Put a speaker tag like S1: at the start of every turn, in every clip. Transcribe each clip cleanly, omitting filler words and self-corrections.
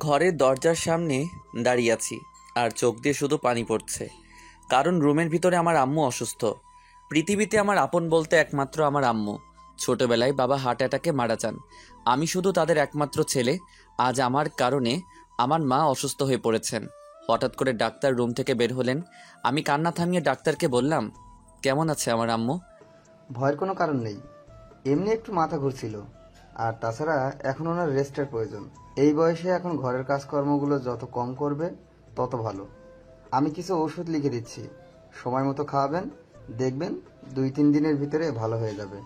S1: ঘরের দরজার সামনে দাঁড়িয়ে আছি আর চোখ দিয়ে শুধু পানি পড়ছে, কারণ রুমের ভিতরে আমার আম্মু অসুস্থ। পৃথিবীতে আমার আপন বলতে একমাত্র আমার আম্মু। ছোটবেলায় বাবা হার্ট অ্যাটাকে মারা যান। আমি শুধু তাদের একমাত্র ছেলে। আজ আমার কারণে আমার মা অসুস্থ হয়ে পড়েছেন। হঠাৎ করে ডাক্তার রুম থেকে বের হলেন। আমি কান্না থামিয়ে ডাক্তারকে বললাম, কেমন আছে আমার আম্মু?
S2: ভয়ের কোনো কারণ নেই, এমনি একটু মাথা ঘুরছিল। আর তাছাড়া এখন ওনার রেস্টের প্রয়োজন। এই বয়সে এখন ঘরের কাজকর্মগুলো যত কম করবে তত ভালো। আমি কিছু ওষুধ লিখে দিচ্ছি, সময় মতো খাওয়াবেন, দেখবেন 2-3 দিনের ভিতরে ভালো হয়ে যাবে।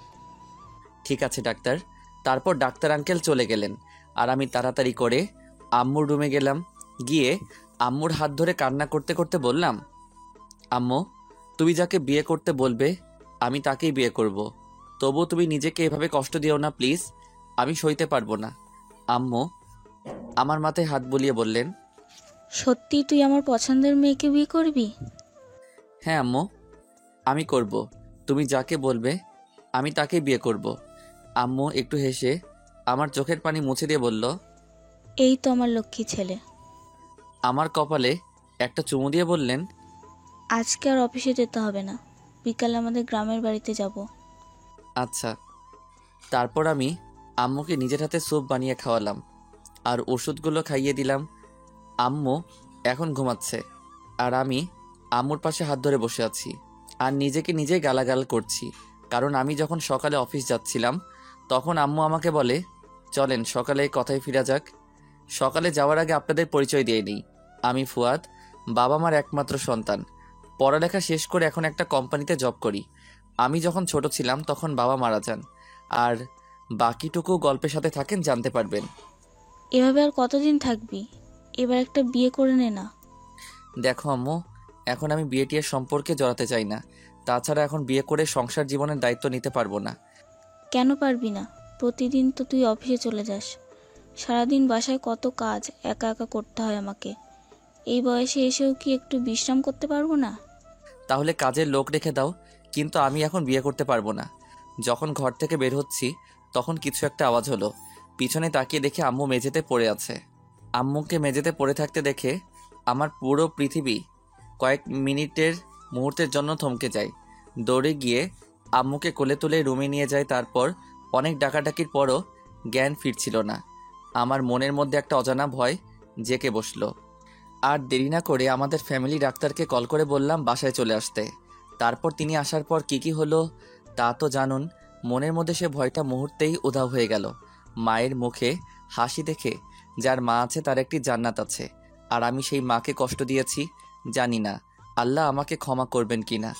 S1: ঠিক আছে ডাক্তার। তারপর ডাক্তার আঙ্কেল চলে গেলেন আর আমি তাড়াতাড়ি করে আম্মুর রুমে গেলাম। গিয়ে আম্মুর হাত ধরে কান্না করতে করতে বললাম, আম্মু, তুমি যাকে বিয়ে করতে বলবে আমি তাকেই বিয়ে করব। তবু তুমি নিজেকে এভাবে কষ্ট দিও না প্লিজ, আমি সইতে পারবো না। আম্মু আমার মাথায় হাত বুলিয়ে বললেন,
S3: সত্যি তুই আমার পছন্দের মেয়েকে বিয়ে করবি?
S1: হ্যাঁ আম্মু, আমি করব। তুমি যাকে বলবে আমি তাকেই বিয়ে করব। আম্মু একটু হেসে আমার চোখের পানি মুছে দিয়ে বলল,
S3: এই তো আমার লক্ষ্মী ছেলে।
S1: আমার কপালে একটা চুমু দিয়ে বললেন,
S3: আজকে আর অফিসে যেতে হবে না, বিকালে আমাদের গ্রামের বাড়িতে যাব।
S1: আচ্ছা। তারপর আমি আম্মুকে নিজের হাতে স্যুপ বানিয়ে খাওয়ালাম আর ওষুধগুলো খাইয়ে দিলাম। আম্মু এখন ঘুমাচ্ছে আর আমি আম্মুর পাশে হাত ধরে বসে আছি আর নিজেকে নিজে গালাগাল করছি, কারণ আমি যখন সকালে অফিস যাচ্ছিলাম তখন আম্মু আমাকে বলে, চলেন সকালে কথায় ফিরা যাক। সকালে যাওয়ার আগে আপনাদের পরিচয় দিয়ে নিই। আমি ফুয়াদ, বাবা মার একমাত্র সন্তান। পড়ালেখা শেষ করে এখন একটা কোম্পানিতে জব করি। আমি যখন ছোট ছিলাম তখন বাবা মারা যান। আর বাকিটুকু গল্পের সাথে থাকেন, জানতে পারবেন।
S3: এভাবে আর কতদিন থাকবি? এবার একটা বিয়ে করে নে না।
S1: দেখো আম্মু, এখন আমি বিয়ে টিয়ের সম্পর্কে জড়াতে চাই না। তাছাড়া এখন বিয়ে করে সংসার জীবনের দায়িত্ব নিতে পারবো না।
S3: কেন পারবি না? প্রতিদিন তো তুই অফিসে চলে যাস, সারাদিন বাসায় কত কাজ একা একা করতে হয় আমাকে। এই বয়সে এসেও কি একটু বিশ্রাম করতে পারবো না?
S1: তাহলে কাজের লোক রেখে দাও, কিন্তু আমি এখন বিয়ে করতে পারবো না। যখন ঘর থেকে বের হচ্ছি তখন কিছু একটা আওয়াজ হলো। পিছনে তাকিয়ে দেখে আম্মু মেঝেতে পড়ে আছে। আম্মুকে মেঝেতে পড়ে থাকতে দেখে আমার পুরো পৃথিবী কয়েক মুহূর্তের জন্য থমকে যায়। দৌড়ে গিয়ে আম্মুকে কোলে তুলে রুমে নিয়ে যায়। তারপর অনেক ডাকাডাকির পরও জ্ঞান ফিরছিল না। আমার মনের মধ্যে একটা অজানা ভয় জেঁকে বসলো। আর দেরি না করে আমাদের ফ্যামিলি ডাক্তারকে কল করে বললাম বাসায় চলে আসতে। তারপর তিনি আসার পর কি হলো তা তো জানুন। মনের মধ্যে সে ভয়টা মুহূর্তেই উধাও হয়ে গেল। মায়ের মুখে হাসি দেখে যার মা আছে তার একটি জান্নাত আছে, আর আমি সেই মাকে কষ্ট দিয়েছি। জানি না আল্লাহ আমাকে ক্ষমা করবেন কিনা।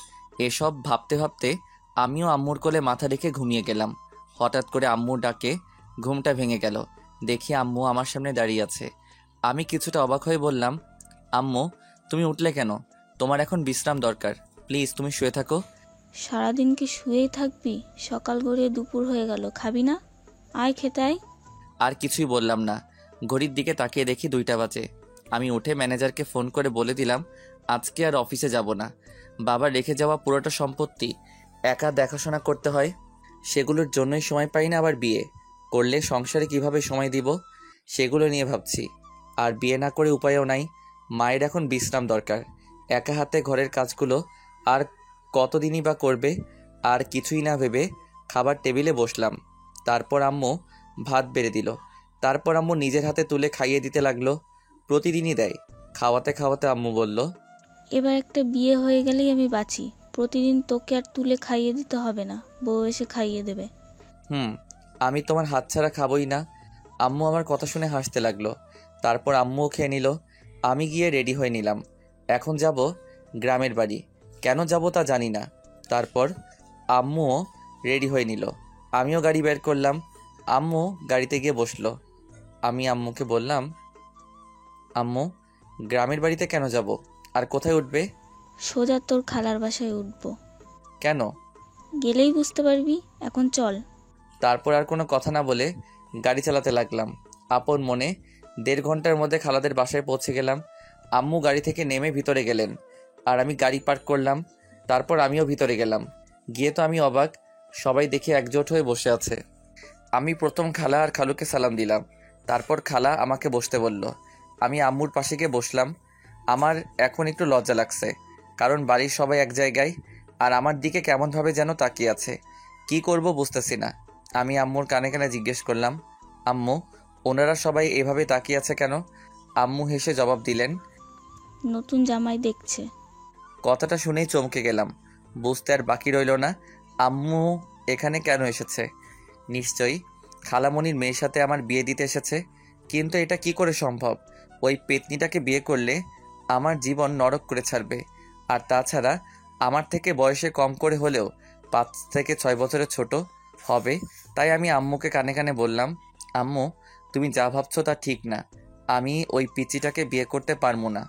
S1: এসব ভাবতে ভাবতে আমিও আম্মুর কোলে মাথা রেখে ঘুমিয়ে গেলাম। হঠাৎ করে আম্মুর ডাকে ঘুমটা ভেঙে গেল। দেখি আম্মু আমার সামনে দাঁড়িয়ে আছে। আমি কিছুটা অবাক হয়ে বললাম, আম্মু, তুমি উঠলে কেন? তোমার এখন বিশ্রাম দরকার, প্লিজ তুমি শুয়ে থাকো।
S3: সারাদিন কি শুয়েই থাকবি? সকাল গড়িয়ে দুপুর হয়ে গেল, খাবি না? আয় খেতে আয়।
S1: আর কিছুই বললাম না। ঘড়ির দিকে তাকিয়ে দেখি 2টা বাজে। আমি উঠে ম্যানেজারকে ফোন করে বলে দিলাম আজকে আর অফিসে যাব না। বাবার রেখে যাওয়া পুরোটা সম্পত্তি একা দেখাশোনা করতে হয়, সেগুলোর জন্যই সময় পাই না। আবার বিয়ে করলে সংসারে কিভাবে সময় দিব সেগুলো নিয়ে ভাবছি। আর বিয়ে না করে উপায়ও নাই। মায়ের এখন বিশ্রাম দরকার। একা হাতে ঘরের কাজগুলো আর কতদিনই বা করবে। আর কিছুই না ভেবে খাবার টেবিলে বসলাম। তারপর আম্মু ভাত বেড়ে দিল। তারপর আম্মু নিজের হাতে তুলে খাইয়ে দিতে লাগলো। প্রতিদিনই দেয়। খাওয়াতে খাওয়াতে আম্মু বলল,
S3: এবার একটা বিয়ে হয়ে গেলেই আমি বাঁচি। প্রতিদিন তোকে আর তুলে খাইয়ে দিতে হবে না, বউ এসে খাইয়ে দেবে।
S1: হুম, আমি তোমার হাত ছাড়া খাবই না। আম্মু আমার কথা শুনে হাসতে লাগলো। তারপর আম্মুও খেয়ে নিল। আমি গিয়ে রেডি হয়ে নিলাম। এখন যাব গ্রামের বাড়ি। কেন যাব তা জানি না। তারপর আম্মুও রেডি হয়ে নিল। আমিও গাড়ি বের করলাম। আম্মু গাড়িতে গিয়ে বসলো। আমি আম্মুকে বললাম, আম্মু, গ্রামের বাড়িতে কেন যাব আর কোথায় উঠবে?
S3: সোজা তোর খালার বাসায় উঠবো।
S1: কেন?
S3: গেলেই বুঝতে পারবি, এখন চল।
S1: তারপর আর কোনো কথা না বলে গাড়ি চালাতে লাগলাম আপন মনে। 1.5 ঘন্টার মধ্যে খালাদের বাসায় পৌঁছে গেলাম। আম্মু গাড়ি থেকে নেমে ভিতরে গেলেন আর আমি গাড়ি পার্ক করলাম। তারপর আমিও ভিতরে গেলাম। গিয়ে তো আমি অবাক, সবাই দেখে একজোট হয়ে বসে আছে। আমি প্রথম খালা আর খালুকে সালাম দিলাম। তারপর খালা আমাকে বসতে বলল। আমি আম্মুর পাশে গিয়ে বসলাম। আমার এখন একটু লজ্জা লাগছে, কারণ বাড়ির সবাই এক জায়গায় আর আমার দিকে কেমনভাবে যেন তাকিয়ে আছে। কি করব বুঝতেছি না। আমি আম্মুর কানে কানে জিজ্ঞেস করলাম, আম্মু, ওনারা সবাই এভাবে তাকিয়ে আছে কেন? আম্মু হেসে জবাব দিলেন।
S3: নতুন জামাই দেখছে।
S1: কথাটা শুনেই চমকে গেলাম। বুঝতে আর বাকি রইল না আম্মু এখানে কেন এসেছে। নিশ্চয়ই খালামণির মেয়ের সাথে আমার বিয়ে দিতে এসেছে। কিন্তু এটা কি করে সম্ভব? ওই পেতনিটাকে বিয়ে করলে আমার জীবন নরক করে ছাড়বে। আর তাছাড়া আমার থেকে বয়সে কম করে হলেও 5 থেকে 6 বছরের ছোট হবে। তাই আমি আম্মুকে কানে কানে বললাম, আম্মু, তুমি যা ভাবছো তা ঠিক না। আমি ওই পিচিটাকে বিয়ে করতে পারবো না।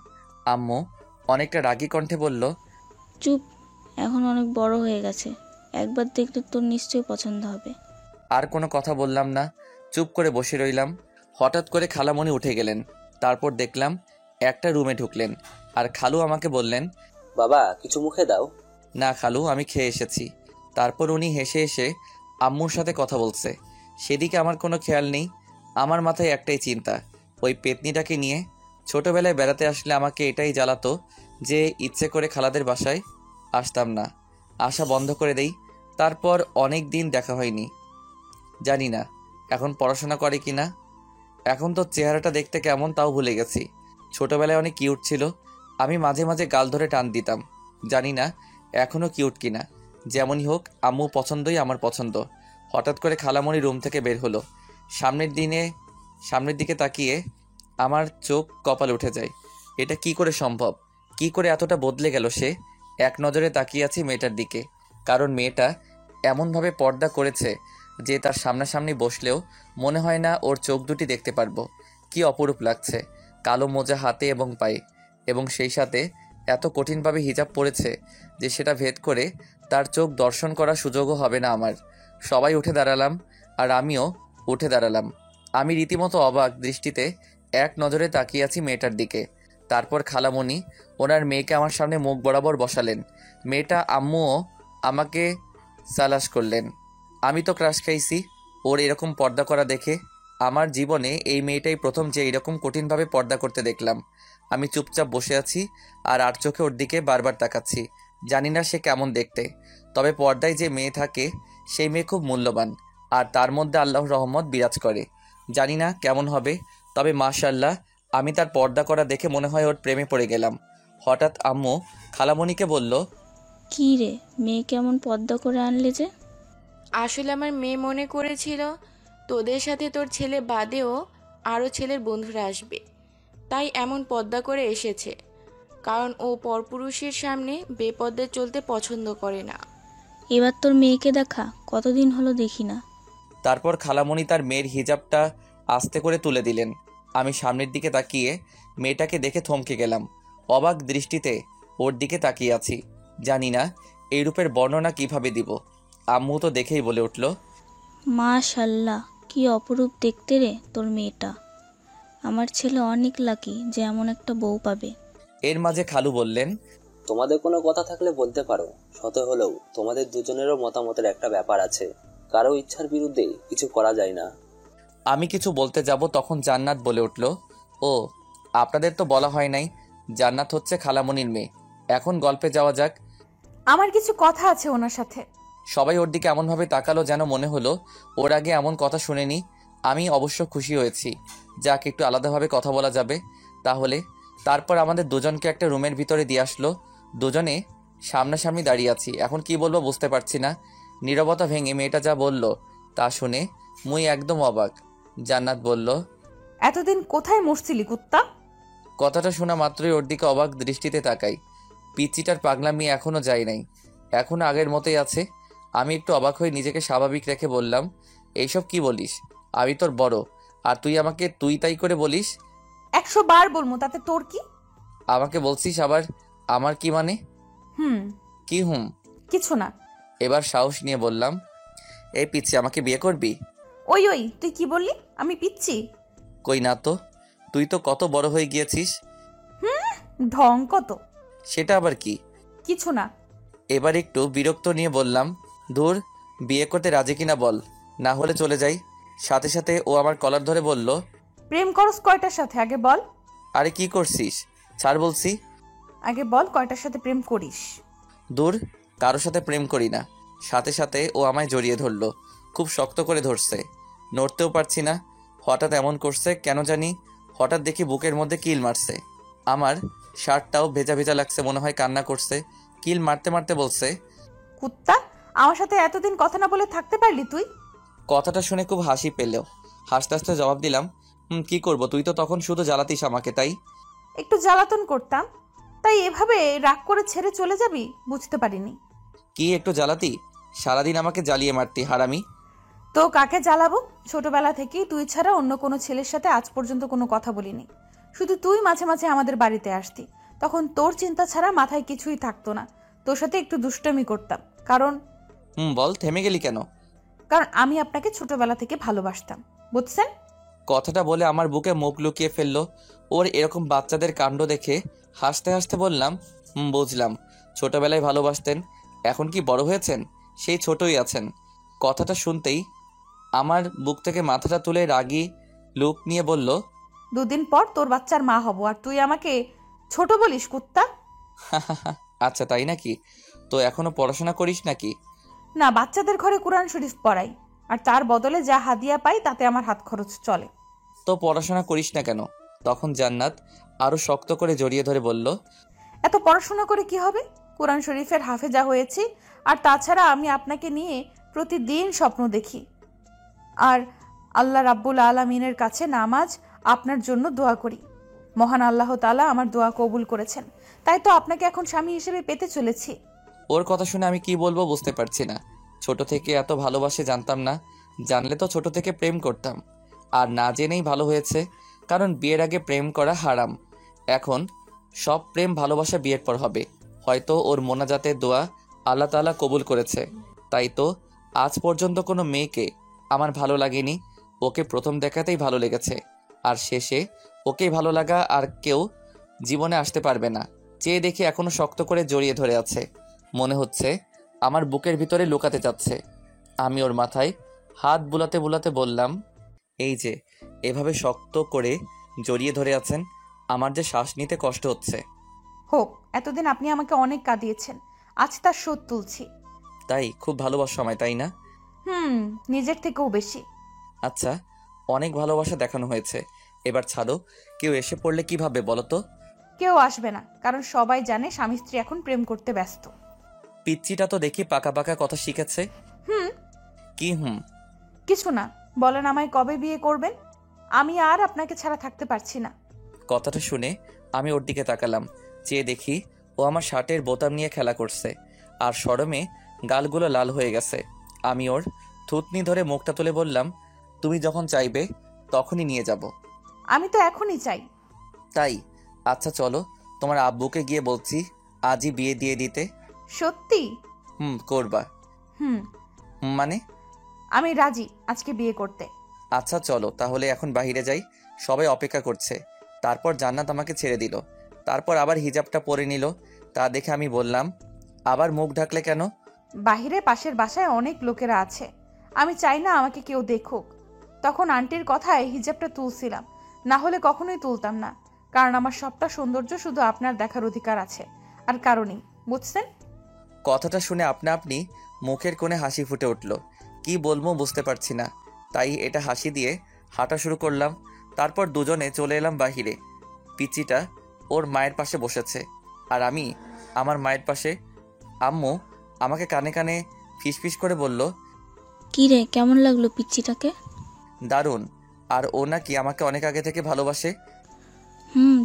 S1: আম্মু অনেকটা রাগী কণ্ঠে বলল,
S3: চুপ, এখন অনেক বড় হয়ে গেছে, একবার দেখলে তোর নিশ্চয়ই পছন্দ হবে।
S1: আর কোনো কথা বললাম না, চুপ করে বসে রইলাম। হঠাৎ করে খালামণি উঠে গেলেন। তারপর দেখলাম একটা রুমে ঢুকলেন আর খালু আমাকে বললেন,
S4: বাবা কিছু মুখে দাও।
S1: না খালু, আমি খেয়ে এসেছি। তারপর উনি হেসে এসে আম্মুর সাথে কথা বলছে। সেদিকে আমার কোনো খেয়াল নেই। আমার মাথায় একটাই চিন্তা, ওই পেতনিটাকে নিয়ে। ছোটবেলায় বেড়াতে আসলে আমাকে এটাই জ্বালাতো যে ইচ্ছে করে খালাদের বাসায় আসতাম না, আসা বন্ধ করে দেই। তারপর অনেক দিন দেখা হয়নি। জানি না এখন পড়াশোনা করে কি না। এখন তো চেহারাটা দেখতে কেমন তাও ভুলে গেছি। ছোটবেলায় অনেক কিউট ছিল। আমি মাঝে মাঝে গাল ধরে টান দিতাম। জানি না এখনও কিউট কিনা। যেমনই হোক, আম্মু পছন্দই আমার পছন্দ। হঠাৎ করে খালামণি রুম থেকে বের হলো। সামনের দিকে তাকিয়ে আমার চোখ কপালে উঠে যায়। এটা কি করে সম্ভব? কি করে এতটা বদলে গেল সে? এক নজরে তাকিয়ে আছি মেয়েটার দিকে, কারণ মেয়েটা এমনভাবে পর্দা করেছে যে তার সামনাসামনি বসলেও মনে হয় না ওর চোখ দুটি দেখতে পারবো। কি অপরূপ লাগছে, কালো মোজা হাতে এবং পায়ে, এবং সেই সাথে এত কঠিনভাবে হিজাব পড়েছে যে সেটা ভেদ করে তার চোখ দর্শন করার সুযোগও হবে না আমার। সবাই উঠে দাঁড়ালাম আর আমিও উঠে দাঁড়ালাম। আমি রীতিমতো অবাক দৃষ্টিতে এক নজরে তাকিয়ে আছি মেয়েটার দিকে। তারপর খালামণি ওনার মেয়েকে আমার সামনে মুখ বরাবর বসালেন। মেয়েটা আম্মুও আমাকে সালাশ করলেন। আমি তো ক্রাশ খাইছি ওর এরকম পর্দা করা দেখে। আমার জীবনে এই মেয়েটাই প্রথম যে এরকম কঠিনভাবে পর্দা করতে দেখলাম। আমি চুপচাপ বসে আছি আর চোখে ওর দিকে বারবার তাকাচ্ছি। জানি না সে কেমন দেখতে, তবে পর্দায় যে মেয়ে থাকে সেই মেয়ে খুব মূল্যবান, আর তার মধ্যে আল্লাহর রহমত বিরাজ করে। জানি না কেমন হবে, তবে মাশাআল্লাহ আমি তার পর্দা করা দেখে মনে হয় ওর প্রেমে পড়ে গেলাম। হঠাৎ আম্মু খালামণিকে বলল,
S3: কী রে, মেয়ে কেমন পর্দা করে আনলে যে?
S5: আসলে আমার মেয়ে মনে করেছিল তোদের সাথে তোর ছেলে বাদেও আরও ছেলের বন্ধুরা আসবে, তাই এমন পর্দা করে এসেছে। কারণ ও পরপুরুষের সামনে বেপর্দায় চলতে পছন্দ করে না।
S3: এবার তোর মেয়েকে দেখা, কতদিন হলো দেখি না।
S1: তারপর খালামণি তার মেয়ের হিজাবটা আস্তে করে তুলে দিলেন। আমি সামনের দিকে তাকিয়ে মেয়েটাকে দেখে থমকে গেলাম। অবাক দৃষ্টিতে ওর দিকে তাকিয়ে আছি। জানি না এই রূপের বর্ণনা কিভাবে দিব। আম্মু তো দেখেই বলে উঠল,
S3: মাশাল্লাহ, কি অপরূপ দেখতে রে তোর মেয়েটা। আমার ছেলে অনেক লাকি যে এমন একটা বউ পাবে।
S1: এর মাঝে খালু বললেন,
S4: তোমাদের কোনো কথা থাকলে বলতে পারো। শত হলেও তোমাদের দুজনেরও মতামতের একটা ব্যাপার আছে, কারো ইচ্ছার বিরুদ্ধে কিছু করা যায় না।
S1: আমি কিছু বলতে যাব তখন জান্নাত বলে উঠল, ও আপনাদের তো বলা হয় নাই, জান্নাত হচ্ছে খালামণির মেয়ে। এখন গল্পে যাওয়া যাক।
S6: আমার কিছু কথা আছে ওনার সাথে।
S1: সবাই ওর দিকে এমনভাবে তাকালো যেন মনে হলো ওর আগে এমন কথা শুনেনি। আমি অবশ্য খুশি হয়েছি, যাক একটু আলাদাভাবে কথা বলা যাবে তাহলে। তারপর আমাদের দুজনকে একটা রুমের ভিতরে দিয়ে আসলো। দুজনে সামনাসামনি দাঁড়িয়ে আছি। এখন কি বলবো বুঝতে পারছি না। নীরবতা ভেঙে মেয়েটা যা বলল তা শুনে মুই একদম অবাক। জান্নাত বলল,
S6: এতদিন কোথায় মরছিলি কুত্তা?
S1: কথাটা শোনা মাত্রই ওর দিকে অবাক দৃষ্টিতে তাকাই। পিচ্চিটার পাগলামি এখনও যায় নাই, এখনও আগের মতোই আছে। আমি একটু অবাক হয়ে নিজেকে স্বাভাবিক রেখে বললাম, এইসব কি বলিস? আমি তোর বড়, আর তুই আমাকে তুই তাই করে বলিস?
S6: 100 বার বলবো, তাতে তোর কি?
S1: আমাকে বলছিস আবার আমার কি মানে?
S6: হুম,
S1: কি হুম?
S6: কিছু না।
S1: এবার সাহস নিয়ে বললাম, এই পিচ্চি আমাকে বিয়ে করবি?
S6: ওই ওই, তুই কি বললি? আমি পিচ্ছি?
S1: কই না তো, তুই তো কত বড় হয়ে গিয়েছিস।
S6: ঢং কত।
S1: সেটা আবার কি?
S6: কিছু না।
S1: এবার একটু বিরক্ত নিয়ে বললাম, ধুর, বিয়ে করতে রাজি কিনা বল, না হলে চলে যাই। সাথে সাথে ও আমার কলার ধরে বলল,
S6: প্রেম করস কয়টার সাথে আগে বল।
S1: আরে কি করছিস? ছাড় বলছি।
S6: আগে বল কয়টার সাথে প্রেম করিস।
S1: দূর, কারোর সাথে প্রেম করি না। সাথে সাথে ও আমায় জড়িয়ে ধরলো, খুব শক্ত করে ধরছে। নড়তেও পারছি না। হঠাৎ এমন করছে কেন জানি। হঠাৎ দেখি বুকের মধ্যে কিল মারছে। আমার শার্টটাও ভেজা ভেজা লাগছে, মনে হয় কান্না করছে। কিল মারতে মারতে বলছে,
S6: কুত্তা, আমার সাথে এতদিন কথা না বলে থাকতে পারলি তুই?
S1: কথাটা শুনে খুব হাসি পেল। হাসতে হাসতে জবাব দিলাম, কি করব, তুই তো তখন শুধু জ্বালাতিস আমাকে, তাই।
S6: একটু জ্বালাতন করতাম, তাই এভাবে রাগ করে ছেড়ে চলে যাবি বুঝতে পারিনি।
S1: কি একটু জ্বালাতি? সারাদিন আমাকে জ্বালিয়ে মারতি, হারামি।
S6: তো কাকে জ্বালাবো? ছোটবেলা থেকেই তুই ছাড়া অন্য কোনো ছেলের সাথে আজ পর্যন্ত কোনো কথা বলিনি। শুধু তুই মাঝে মাঝে আমাদের বাড়িতে আসতি, তখন তোর চিন্তা ছাড়া মাথায় কিছুই থাকতো না। তোর সাথে একটু দুষ্টামি করতাম, কারণ
S1: বল, থেমে গেলি কেন?
S6: কারণ আমি আপনাকে ছোটবেলা থেকে ভালোবাসতাম, বুঝছেন?
S1: কথাটা বলে আমার বুকে মুখ লুকিয়ে ফেললো। ওর এরকম বাচ্চাদের কাণ্ড দেখে হাসতে হাসতে বললাম, বুঝলাম, ছোটবেলায় ভালোবাসতেন, এখন কি বড় হয়েছেন, সেই ছোটই আছেন। কথাটা শুনতেই আমার বুক থেকে মাথাটা তুলে রাগী লুক নিয়ে বলল,
S6: দুদিন পর তোর বাচ্চার মা হব, আর তুই আমাকে ছোট বলিস, কুত্তা?
S1: আচ্ছা তাই নাকি? তো এখনো পড়াশোনা করিস নাকি?
S6: না, বাচ্চাদের ঘরে কোরআন শরীফ পড়াই, আর তার বদলে যা হাদিয়া পাই তাতে আমার হাত খরচ চলে।
S1: তো পড়াশোনা করিস না কেন? তখন জান্নাত আরো শক্ত করে জড়িয়ে ধরে বলল,
S6: এত পড়াশোনা করে কি হবে? কোরআন শরীফের হাফেজা হয়েছি, আর তাছাড়া আমি আপনাকে নিয়ে প্রতিদিন স্বপ্ন দেখি, আর আল্লাহ রাব্বুল আলামিনের কাছে নামাজ আপনার জন্য দোয়া করি। মহান আল্লাহ তাআলা আমার দোয়া কবুল করেছেন, তাই তো আপনাকে এখন স্বামী হিসেবে পেতে চলেছি।
S1: ওর কথা শুনে আমি কি বলবো বুঝতে পারছি না। ছোট থেকে এত ভালোবাসে জানতাম না, জানলে তো ছোট থেকে প্রেম করতাম। আর না জেনেই ভালো হয়েছে, কারণ বিয়ের আগে প্রেম করা হারাম। এখন সব প্রেম ভালোবাসা বিয়ের পর হবে। হয়তো ওর মোনাজাতের দোয়া আল্লাহ তাআলা কবুল করেছে, তাই তো আজ পর্যন্ত কোনো মেয়েকে আমার ভালো লাগেনি। ওকে প্রথম দেখাতেই ভালো লেগেছে, আর শেষে ওকেই ভালো লাগা আর কেউ জীবনে আসতে পারবে না। চেয়ে দেখি এখনো শক্ত করে জড়িয়ে ধরে আছে, মনে হচ্ছে আমার বুকের ভিতরে লুকাতে চাচ্ছে। আমি ওর মাথায় হাত বুলাতে বুলাতে বললাম, এই যে এভাবে শক্ত করে জড়িয়ে ধরে আছেন, আমার যে শ্বাস নিতে কষ্ট হচ্ছে।
S6: হোক, এতদিন আপনি আমাকে অনেক কাঁদিয়েছেন, আজ তার শোধ তুলছি।
S1: তাই খুব ভালোবাসো আমায়, তাই না?
S6: নিজের থেকেও বেশি।
S1: আচ্ছা, অনেক ভালোবাসা দেখানো হয়েছে, এবার ছাড়ো। কেউ এসে পড়লে কি ভাববে বলো তো?
S6: কেউ আসবে না, কারণ সবাই জানে স্বামী স্ত্রী এখন প্রেম করতে ব্যস্ত।
S1: পিচ্চিটা তো দেখি পাকা পাকা কথা শিখেছে। কি
S6: কিছু না, বলেন আমায় কবে বিয়ে করবেন? আমি আর আপনাকে ছাড়া থাকতে পারছি না।
S1: কথাটা শুনে আমি ওর দিকে তাকালাম। চেয়ে দেখি ও আমার শার্টের বোতাম নিয়ে খেলা করছে, আর শরমে গালগুলো লাল হয়ে গেছে। আমি ওর থুতনি ধরে মুখটা তুলে বললাম, তুমি যখন চাইবে তখনই নিয়ে যাব।
S6: আমি তো এখনই চাই।
S1: তাই? আচ্ছা চলো, তোমার আব্বুকে গিয়ে বলছি আজই বিয়ে দিয়ে দিতে।
S6: সত্যি?
S1: করবা?
S6: হুম।
S1: মানে?
S6: আমি রাজি আজকে বিয়ে করতে।
S1: আচ্ছা চলো তাহলে এখন বাইরে যাই, সবাই অপেক্ষা করছে। তারপর জান্নাত আমাকে ছেড়ে দিল, তারপর আবার হিজাবটা পরে নিল। তা দেখে আমি বললাম, আবার মুখ ঢাকলে কেন?
S6: বাহিরে পাশের বাসায় অনেক লোকেরা আছে, আমি চাই না আমাকে কেউ দেখুক। তখন আন্টির কথায় হিজাবটা তুলছিলাম, না হলে কখনোই তুলতাম না, কারণ আমার সবটা সৌন্দর্য শুধু আপনার দেখার অধিকার আছে, আর কারণেই, বুঝছেন?
S1: কথাটা শুনে আপনা আপনি মুখের কোণে হাসি ফুটে উঠল। কি বলবো বুঝতে পারছি না, তাই এটা হাসি দিয়ে হাঁটা শুরু করলাম। তারপর দুজনে চলে এলাম বাহিরে। পিচ্চিটা ওর মায়ের পাশে বসেছে, আর আমি আমার মায়ের পাশে। আম্মু আমাকে কানে কানে ফিসফিস করে বলল,
S3: কি রে, কেমন লাগলো পিচ্চিটাকে?
S1: দারুণ। আর ও নাকি আমাকে অনেক আগে থেকে ভালোবাসে।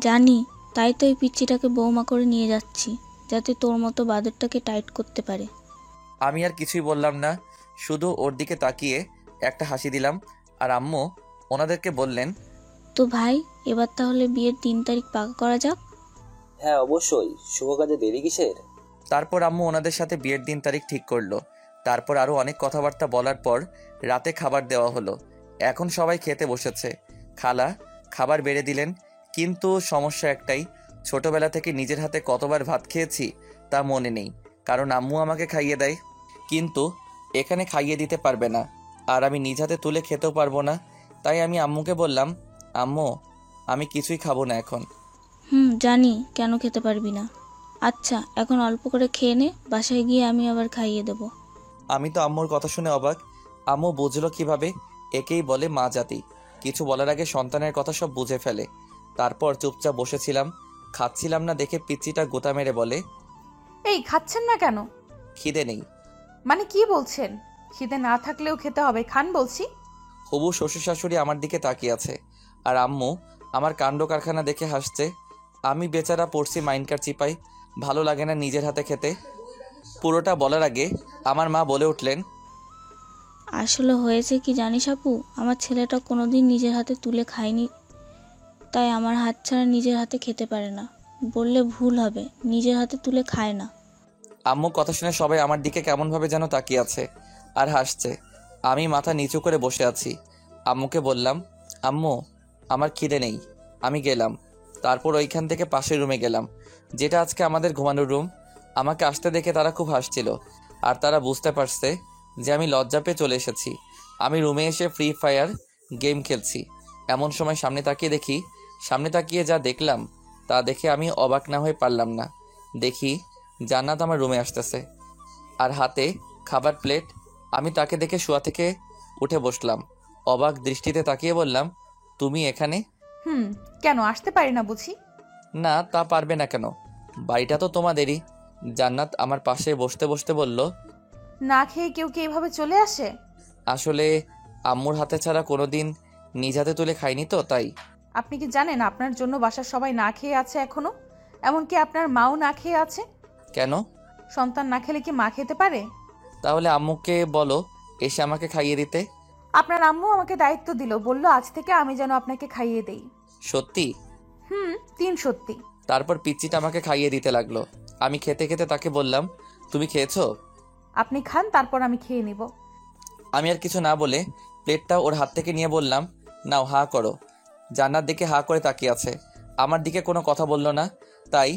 S3: জানি, তাই তো এই পিচ্চিটাকে বৌমা করে নিয়ে যাচ্ছি, যাতে তোর মতো বাদরটাকে টাইট করতে পারে।
S1: আমি আর কিছুই বললাম না, শুধু ওর দিকে তাকিয়ে একটা হাসি দিলাম। আর আম্মু ওনাদেরকে বললেন,
S3: তো ভাই, এবার তাহলে বিয়ের 3 তারিখ পাকা করা যাক।
S4: হ্যাঁ অবশ্যই, শুভ কাজে দেরি কিসের?
S1: তারপর আম্মু ওনাদের সাথে বিয়ের দিন তারিখ ঠিক করলো। তারপর আরও অনেক কথাবার্তা বলার পর রাতে খাবার দেওয়া হলো। এখন সবাই খেতে বসেছে। খালা খাবার বেড়ে দিলেন, কিন্তু সমস্যা একটাই, ছোটবেলা থেকে নিজের হাতে কতবার ভাত খেয়েছি তা মনে নেই, কারণ আম্মু আমাকে খাইয়ে দেয়, কিন্তু এখানে খাইয়ে দিতে পারবে না, আর আমি নিজ হাতে তুলে খেতেও পারবো না। তাই আমি আম্মুকে বললাম, আম্মু, আমি কিছুই খাবো না এখন।
S3: জানি কেন খেতে পারবি না। আচ্ছা এখন অল্প করে খেয়ে নে, বাসায় গিয়ে আমি আবার খাইয়ে দেবো।
S1: আমি তো আম্মুর কথা শুনে অবাক। আম্মু বুঝলো কিভাবে? একেই বলে মা জাতি। কিছু বলার আগে সন্তানের কথা সব বুঝে ফেলে। তারপর চুপচাপ বসেছিলাম, খাচ্ছিলাম না দেখে পিচ্চিটা গোতা মেরে বলে,
S6: এই খাচ্ছেন না কেন?
S1: খিদে নেই।
S6: মানে কি বলছেন? খিদে না থাকলেও খেতে হবে, খান বলছি।
S1: হবু শ্বশুর শাশুড়ি আমার দিকে তাকিয়ে আছে, আর আম্মু আমার কাণ্ড কারখানা দেখে হাসছে। আমি বেচারা পড়ছি মাইনকার চিপাই, ভালো লাগে না নিজের হাতে খেতে। পুরোটা বলার আগে আমার মা বলে উঠলেন,
S3: আসলে হয়েছে কি জানিস আপু, আমার ছেলেটা কোনোদিন নিজের হাতে তুলে খায়নি, তাই আমার হাত ছাড়া নিজের হাতে খেতে পারে না। বললে ভুল হবে, নিজের হাতে তুলে খায় না।
S1: আম্মু কথা শুনে সবাই আমার দিকে কেমনভাবে যেন তাকিয়ে আছে আর হাসছে। আমি মাথা নিচু করে বসে আছি। আম্মুকে বললাম, আম্মু আমার খিদে নেই, আমি গেলাম। তারপর ওইখান থেকে পাশের রুমে গেলাম, যেটা আজকে আমাদের ঘুমানোর রুম। আমাকে আসতে দেখে তারা খুব হাসছিল, আর তারা বুঝতে পারছে যে আমি লজ্জা পেয়ে চলে এসেছি। আমি রুমে এসে ফ্রি ফায়ার গেম খেলছি। এমন সময় সামনে তাকিয়ে যা দেখলাম তা দেখে আমি অবাক না হয়ে পারলাম না। দেখি জান্নাত আমার রুমে আসতেছে, আর হাতে খাবার প্লেট। আমি তাকে দেখে শোয়া থেকে উঠে বসলাম, অবাক দৃষ্টিতে তাকিয়ে বললাম, তুমি এখানে?
S6: কেন আসতে পারি না বুঝি?
S1: না, তা পারবে না কেন? বাড়িটা তো তোমাদেরই। জান্নাত আমার পাশে বসতে বসতে বলল,
S6: না খেয়ে কেউ কি এভাবে চলে আসে?
S1: আসলে আম্মুর হাতে ছাড়া কোনোদিন নিজ হাতে তুলে খাইনি তো, তাই।
S6: আপনি কি জানেন আপনার জন্য বাসার সবাই না খেয়ে আছে এখনো? এমনকি আপনার মাও না খেয়ে আছে।
S1: কেন?
S6: সন্তান না খেলে কি মা খেতে পারে?
S1: তাহলে আম্মুকে বলো এসে আমাকে খাইয়ে দিতে।
S6: আপনার আম্মু আমাকে দায়িত্ব দিল, বলল আজ থেকে আমি যেন আপনাকে খাইয়ে দেই।
S1: সত্যি?
S6: 3 সত্যি।
S1: তারপর পিচ্চিটা আমাকে খাইয়ে দিতে লাগলো। আমি খেতে খেতে তাকে বললাম, তুমি খেয়েছো?
S6: আপনি খান, তারপর আমি খেয়ে নিব।
S1: আমি আর কিছু না বলে প্লেটটা ওর হাত থেকে নিয়ে বললাম, নাও হা করো। জান্নাত দিকে হা করে তাকিয়ে আছে, আমার দিকে কোনো কথা বলল না। তাই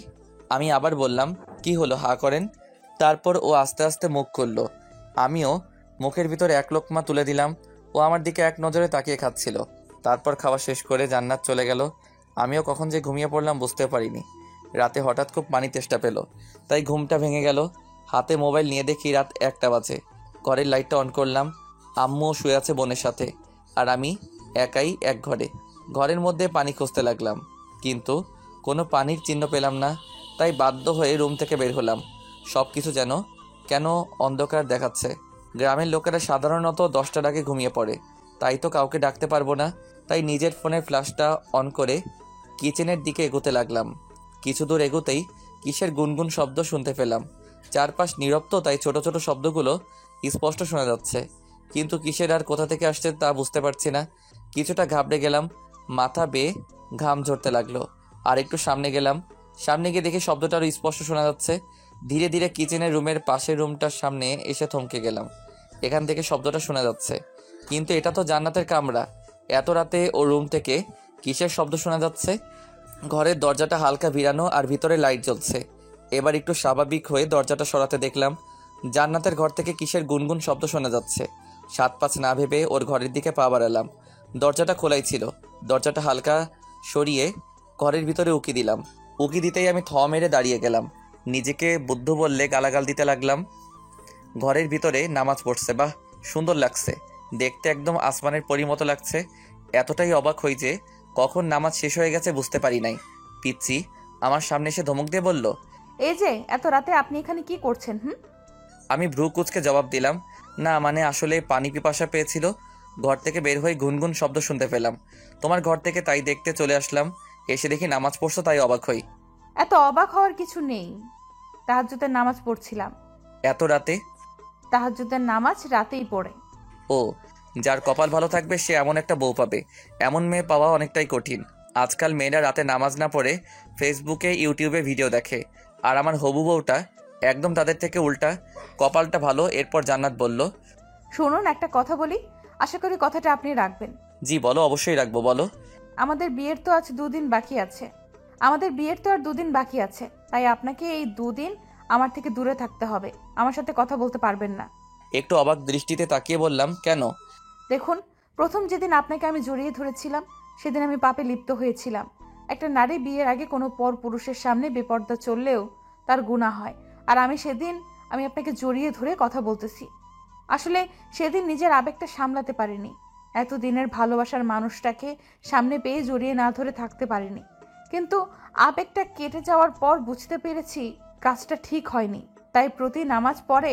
S1: আমি আবার বললাম, কি হলো, হা করেন। তারপর ও আস্তে আস্তে মুখ খুললো। আমিও মুখের ভিতরে এক লোকমা তুলে দিলাম। ও আমার দিকে এক নজরে তাকিয়ে খাচ্ছিল। তারপর খাওয়া শেষ করে জান্নাত চলে গেল। আমিও কখন যে ঘুমিয়ে পড়লাম বুঝতে পারিনি। রাতে হঠাৎ খুব পানি তেষ্টা পেল, তাই ঘুমটা ভেঙে গেল। হাতে মোবাইল নিয়ে দেখি রাত 1টা বাজে। ঘরের লাইটটা অন করলাম। আম্মুও শুয়ে আছে বোনের সাথে, আর আমি একাই এক ঘরে। ঘরের মধ্যে পানি খুঁজতে লাগলাম, কিন্তু কোনো পানির চিহ্ন পেলাম না। তাই বাধ্য হয়ে রুম থেকে বের হলাম। সব কিছু যেন কেন অন্ধকার দেখাচ্ছে। গ্রামের লোকেরা সাধারণত 10টার আগে ঘুমিয়ে পড়ে, তাই তো কাউকে ডাকতে পারবো না। তাই নিজের ফোনের ফ্ল্যাশটা অন করে কিচেনের দিকে এগোতে লাগলাম। কিছু দূর এগোতেই কিসের গুনগুন শব্দ শুনতে পেলাম। চারপাশ নীরব তো, তাই ছোট ছোট শব্দগুলো স্পষ্ট শোনা যাচ্ছে, কিন্তু কিসের আর কোথা থেকে আসছে তা বুঝতে পারছি না। কিছুটা ঘাবড়ে গেলাম, মাথা বেয়ে ঘাম ঝরতে লাগলো। আর একটু সামনে গেলাম, সামনে গিয়ে দেখি শব্দটা আরও স্পষ্ট শোনা যাচ্ছে। ধীরে ধীরে কিচেনের রুমের পাশের রুমটার সামনে এসে থমকে গেলাম। এখান থেকে শব্দটা শোনা যাচ্ছে, কিন্তু এটা তো জান্নাতের কামরা। এত রাতে ও রুম থেকে কিসের শব্দ শোনা যাচ্ছে? ঘরের দরজাটা হালকা ভিড়ানো আর ভিতরে লাইট জ্বলছে। এবার একটু স্বাভাবিক হয়ে দরজাটা সরাতে দেখলাম জান্নাতের ঘর থেকে কিসের গুনগুন শব্দ শোনা যাচ্ছে। 7-5 না ভেবে ওর ঘরের দিকে পা বাড়ালাম। দরজাটা খোলাই ছিল। দরজাটা হালকা সরিয়ে ঘরের ভিতরে উকি দিলাম। উকি দিতেই আমি থ মেরে দাঁড়িয়ে গেলাম। নিজেকে বুদ্ধ বললে গালাগাল দিতে লাগলাম। ঘরের ভিতরে নামাজ পড়ছে, বাহ সুন্দর লাগছে দেখতে, একদম আসমানের পরী মতো লাগছে। এতটাই অবাক হই যে কখন নামাজ শেষ হয়ে গেছে বুঝতে পারি নাই। পিচ্চি আমার সামনে এসে ধমক দিয়ে বলল,
S6: এই যে এত রাতে আপনি এখানে কি করছেন?
S1: আমি ভ্রু কুচকে জবাব দিলাম, না মানে আসলে পানি পিপাসা পেয়েছিল। ঘর থেকে বের হয়ে গুনগুন শব্দ শুনতে পেলাম তোমার ঘর থেকে, তাই দেখতে চলে আসলাম। এসে দেখি নামাজ পড়ছো, তাই অবাক হই।
S6: এত অবাক হওয়ার কিছু নেই, তাহাজ্জুদের নামাজ পড়ছিলাম।
S1: এত রাতে?
S6: তাহাজ্জুদের নামাজ রাতেই পড়ে।
S1: ও, যার কপাল ভালো থাকবে সে এমন একটা বউ পাবে। এমন মেয়ে পাওয়া অনেকটাই কঠিন। আজকাল মেয়েরা রাতে নামাজ না পড়ে ফেসবুকে ইউটিউবে ভিডিও দেখে, আর আমার হবু বউটা একদম তাদের থেকে উল্টা। কপালটা ভালো। এরপর জান্নাত বলল,
S6: শুনুন একটা কথা বলি, আশা করি কথাটা আপনি রাখবেন।
S1: জি বলো, অবশ্যই রাখবো, বলো।
S6: আমাদের বিয়ের তো আজ 2 দিন বাকি আছে। আর 2 দিন বাকি আছে, তাই আপনাকে এই 2 দিন আমার থেকে দূরে থাকতে হবে। আমার সাথে কথা বলতে পারবেন না।
S1: একটু অবাক দৃষ্টিতে তাকিয়ে বললাম, কেন?
S6: দেখুন, প্রথম যেদিন আপনাকে আমি জড়িয়ে ধরেছিলাম সেদিন আমি পাপে লিপ্ত হয়েছিলাম। একটা নারী বিয়ের আগে কোনো পর পুরুষের সামনে বেপর্দা চললেও তার গুনাহ হয়। আর সেদিন আমি আপনাকে জড়িয়ে ধরে কথা বলতেছি। আসলে সেদিন নিজের আবেগটা সামলাতে পারিনি। এতদিনের ভালোবাসার মানুষটাকে সামনে পেয়ে জড়িয়ে না ধরে থাকতে পারিনি। কিন্তু আবেগটা কেটে যাওয়ার পর বুঝতে পেরেছি কাজটা ঠিক হয়নি। তাই প্রতি নামাজ পড়ে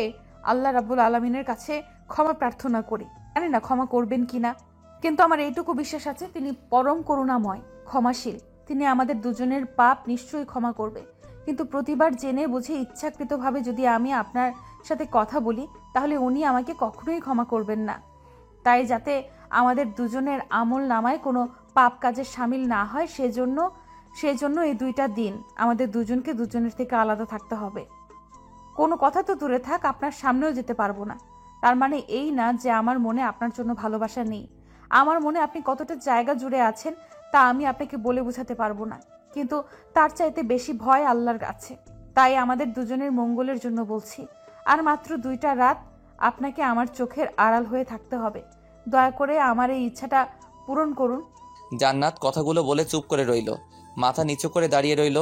S6: আল্লাহ রাব্বুল আলামিনের কাছে ক্ষমা প্রার্থনা করি। জানি না ক্ষমা করবেন কিনা, কিন্তু আমার এইটুকু বিশ্বাস আছে তিনি পরম করুণাময়, ক্ষমাশীল। তিনি আমাদের দুজনের পাপ নিশ্চয়ই ক্ষমা করবে। কিন্তু প্রতিবার জেনে বুঝে ইচ্ছাকৃতভাবে যদি আমি আপনার সাথে কথা বলি তাহলে উনি আমাকে কখনোই ক্ষমা করবেন না। তাই যাতে আমাদের দুজনের আমল নামায় কোনো পাপ কাজের শামিল না হয় সেজন্য এই 2টা দিন আমাদের দুজনকে দুজনের থেকে আলাদা থাকতে হবে। কোনো কথা তো দূরে থাক, আপনার সামনেও যেতে পারবো না। তার মানে এই না যে আমার মনে আপনার জন্য ভালোবাসা নেই। আমার মনে আপনি কতটা জায়গা জুড়ে আছেন তা আমি আপনাকে বলে বোঝাতে পারবো না। কিন্তু তার চাইতে বেশি ভয় আল্লাহর কাছে। তাই আমাদের দুজনের মঙ্গলের জন্য বলছি, আর মাত্র 2টা রাত আপনাকে আমার চোখের আড়াল হয়ে থাকতে হবে। দয়া করে আমার এই ইচ্ছাটা পূরণ করুন।
S1: জান্নাত কথাগুলো বলে চুপ করে রইল, মাথা নিচু করে দাঁড়িয়ে রইল।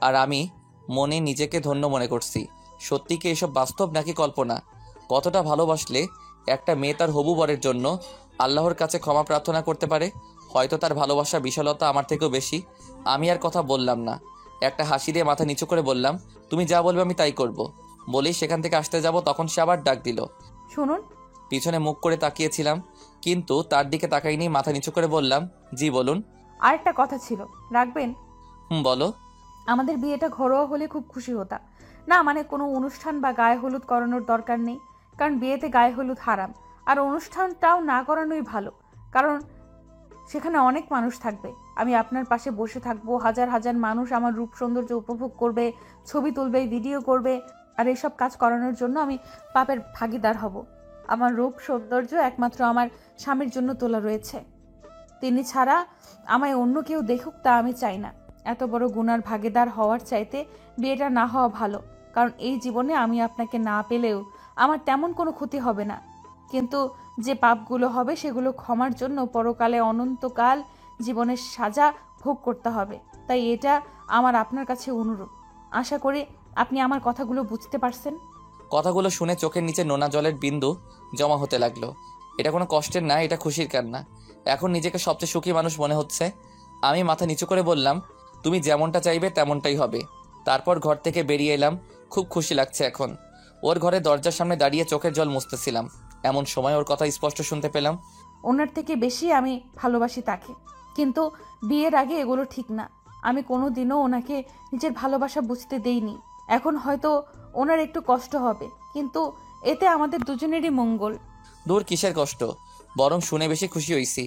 S1: আর আমি মনে নিজেকে ধন্য মনে করছি। সত্যি কি এসব বাস্তব নাকি কল্পনা? কতটা ভালোবাসলে একটা মেয়ে তার হবু বরের জন্য আল্লাহর কাছে ক্ষমা প্রার্থনা করতে পারে? হয়তো তার ভালোবাসা বিশালতা আমার থেকেও বেশি। আমি আর কথা বললাম না, একটা হাসি দিয়ে মাথা নিচু করে বললাম, তুমি যা বলবে আমি তাই করব। বলেই সেখান থেকে আসতে যাব, তখন সে আবার ডাক দিল।
S6: শুনুন।
S1: পিছনে মুখ করে তাকিয়েছিলাম, কিন্তু তার দিকে তাকাইনি। মাথা নিচু করে বললাম, জি বলুন।
S6: আরেকটা কথা ছিল, রাখবেন?
S1: বলো।
S6: আমাদের বিয়েটা ঘরোয়া হলে খুব খুশি হতাম। না মানে কোনো অনুষ্ঠান বা গায়ে হলুদ করানোর দরকার নেই, কারণ বিয়েতে গায়ে হলুদ হারাম। আর অনুষ্ঠানটাও না করানোই ভালো, কারণ সেখানে অনেক মানুষ থাকবে। আমি আপনার পাশে বসে থাকবো, হাজার হাজার মানুষ আমার রূপ সৌন্দর্য উপভোগ করবে, ছবি তুলবে, ভিডিও করবে। আর এইসব কাজ করানোর জন্য আমি পাপের ভাগীদার হব। আমার রূপ সৌন্দর্য একমাত্র আমার স্বামীর জন্য তোলা রয়েছে। তিনি ছাড়া আমায় অন্য কেউ দেখুক তা আমি চাই না। এত বড় গুনার ভাগীদার হওয়ার চাইতে বিয়েটা না হওয়া ভালো, কারণ এই জীবনে আমি আপনাকে না পেলেও আমার তেমন কোনো ক্ষতি হবে না। কিন্তু যে পাপগুলো হবে সেগুলো ক্ষমার জন্য পরকালে অনন্তকাল জীবনের সাজা ভোগ করতে হবে। তাই এটা আমার আপনার কাছে অনুরোধ। আশা করি আপনি আমার কথাগুলো বুঝতে পারছেন।
S1: কথাগুলো শুনে চোখের নিচে নোনা জলের বিন্দু জমা হতে লাগলো। এটা কোনো কষ্টের না, এটা খুশির কান্না। এখন নিজেকে সবচেয়ে সুখী মানুষ মনে হচ্ছে। আমি মাথা নিচু করে বললাম, তুমি যেমনটা চাইবে তেমনটাই হবে। তারপর ঘর থেকে বেরিয়ে এলাম। খুব খুশি লাগছে এখন। ওর ঘরে দরজার সামনে দাঁড়িয়ে চোখের জল মুছতেছিলাম, এমন সময় ওর কথা স্পষ্ট শুনতে পেলাম।
S6: ওনার থেকে বেশি আমি ভালোবাসি তাকে, কিন্তু বিয়ের আগে এগুলো ঠিক না। আমি কোনো দিনও ওনাকে নিজের ভালোবাসা বুঝতে দেইনি। এখন হয়তো ওনার একটু কষ্ট হবে, কিন্তু এতে আমাদের দুজনেরই মঙ্গল।
S1: দূর, কিসের কষ্ট, বরং শুনে বেশি খুশি হইছি।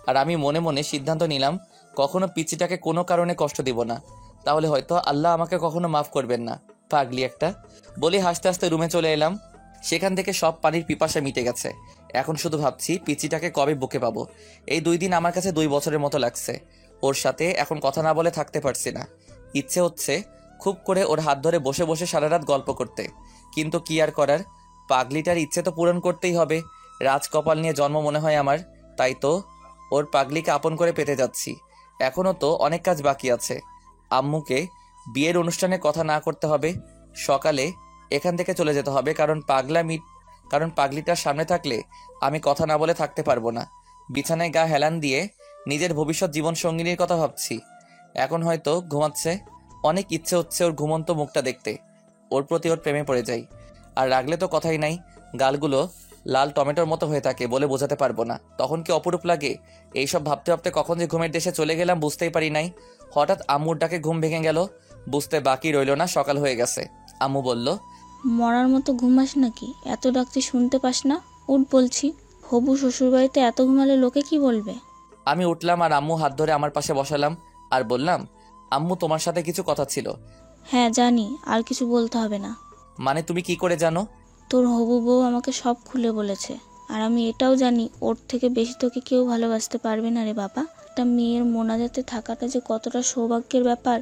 S1: আর আমি মনে মনে সিদ্ধান্ত নিলাম কখনো পিচিটাকে কোনো কারণে কষ্ট দিব না, তাহলে হয়তো আল্লাহ আমাকে কখনো মাফ করবেন না। পাগলি একটা। বলি হাসতে হাসতে রুমে চলে এলাম। সেখান থেকে সব পানির পিপাসা মিটে গেছে। এখন শুধু ভাবছি পিচিটাকে কবে বুকে পাবো। এই 2 দিন আমার কাছে 2 বছরের মতো লাগছে। ওর সাথে এখন কথা না বলে থাকতে পারছি না। ইচ্ছে হচ্ছে খুব করে ওর হাত ধরে বসে বসে সারা রাত গল্প করতে, কিন্তু কি আর করার, পাগলিটার ইচ্ছে তো পূরণ করতেই হবে। রাজকপাল নিয়ে জন্ম মনে হয় আমার, তাই তো ওর পাগলিকে আপন করে পেতে যাচ্ছি। এখনও তো অনেক কাজ বাকি আছে। আম্মুকে বিয়ের অনুষ্ঠানে কথা না করতে হবে, সকালে এখান থেকে চলে যেতে হবে, কারণ পাগলিটার সামনে থাকলে আমি কথা না বলে থাকতে পারবো না। বিছানায় গা হেলান দিয়ে নিজের ভবিষ্যৎ জীবন সঙ্গিনীর কথা ভাবছি। এখন হয়তো ঘুমাচ্ছে। অনেক ইচ্ছে হচ্ছে ওর ঘুমন্ত মুখটা দেখতে, ওর প্রতি ওর প্রেমে পড়ে যাই। আর রাগলে তো কথাই নাই, গালগুলো লাল টমেটোর মতো হয়ে থাকে, বলে বোঝাতে পারবো না তখন কি অপরূপ লাগে। এইসব ভাবতে ভাবতে কখন যে ঘুমের দেশে চলে গেলাম বুঝতেই পারি নাই। হঠাৎ আম্মুর ডাকে ঘুম ভেঙে গেল। বুঝতে বাকি রইল না সকাল হয়ে গেছে। আম্মু বলল,
S3: মরার মতো ঘুমাস নাকি? এত ডাকছি শুনতে পাস না? উঠ বলছি। হবু শ্বশুরবাড়িতে এত ঘুমালে লোকে কি বলবে?
S1: আমি উঠলাম আর আম্মু হাত ধরে আমার পাশে বসালাম আর বললাম, আম্মু তোমার সাথে কিছু কথা ছিল।
S3: হ্যাঁ জানি, আর কিছু বলতে হবে না।
S1: মানে তুমি কি করে জানো?
S3: তোর হবু বউ আমাকে সব খুলে বলেছে। আর আমি এটাও জানি ওর থেকে বেশি তোকে কেউ ভালোবাসতে পারবে না রে বাবা। একটা মেয়ের মোনাজাতে থাকাটা যে কতটা সৌভাগ্যের ব্যাপার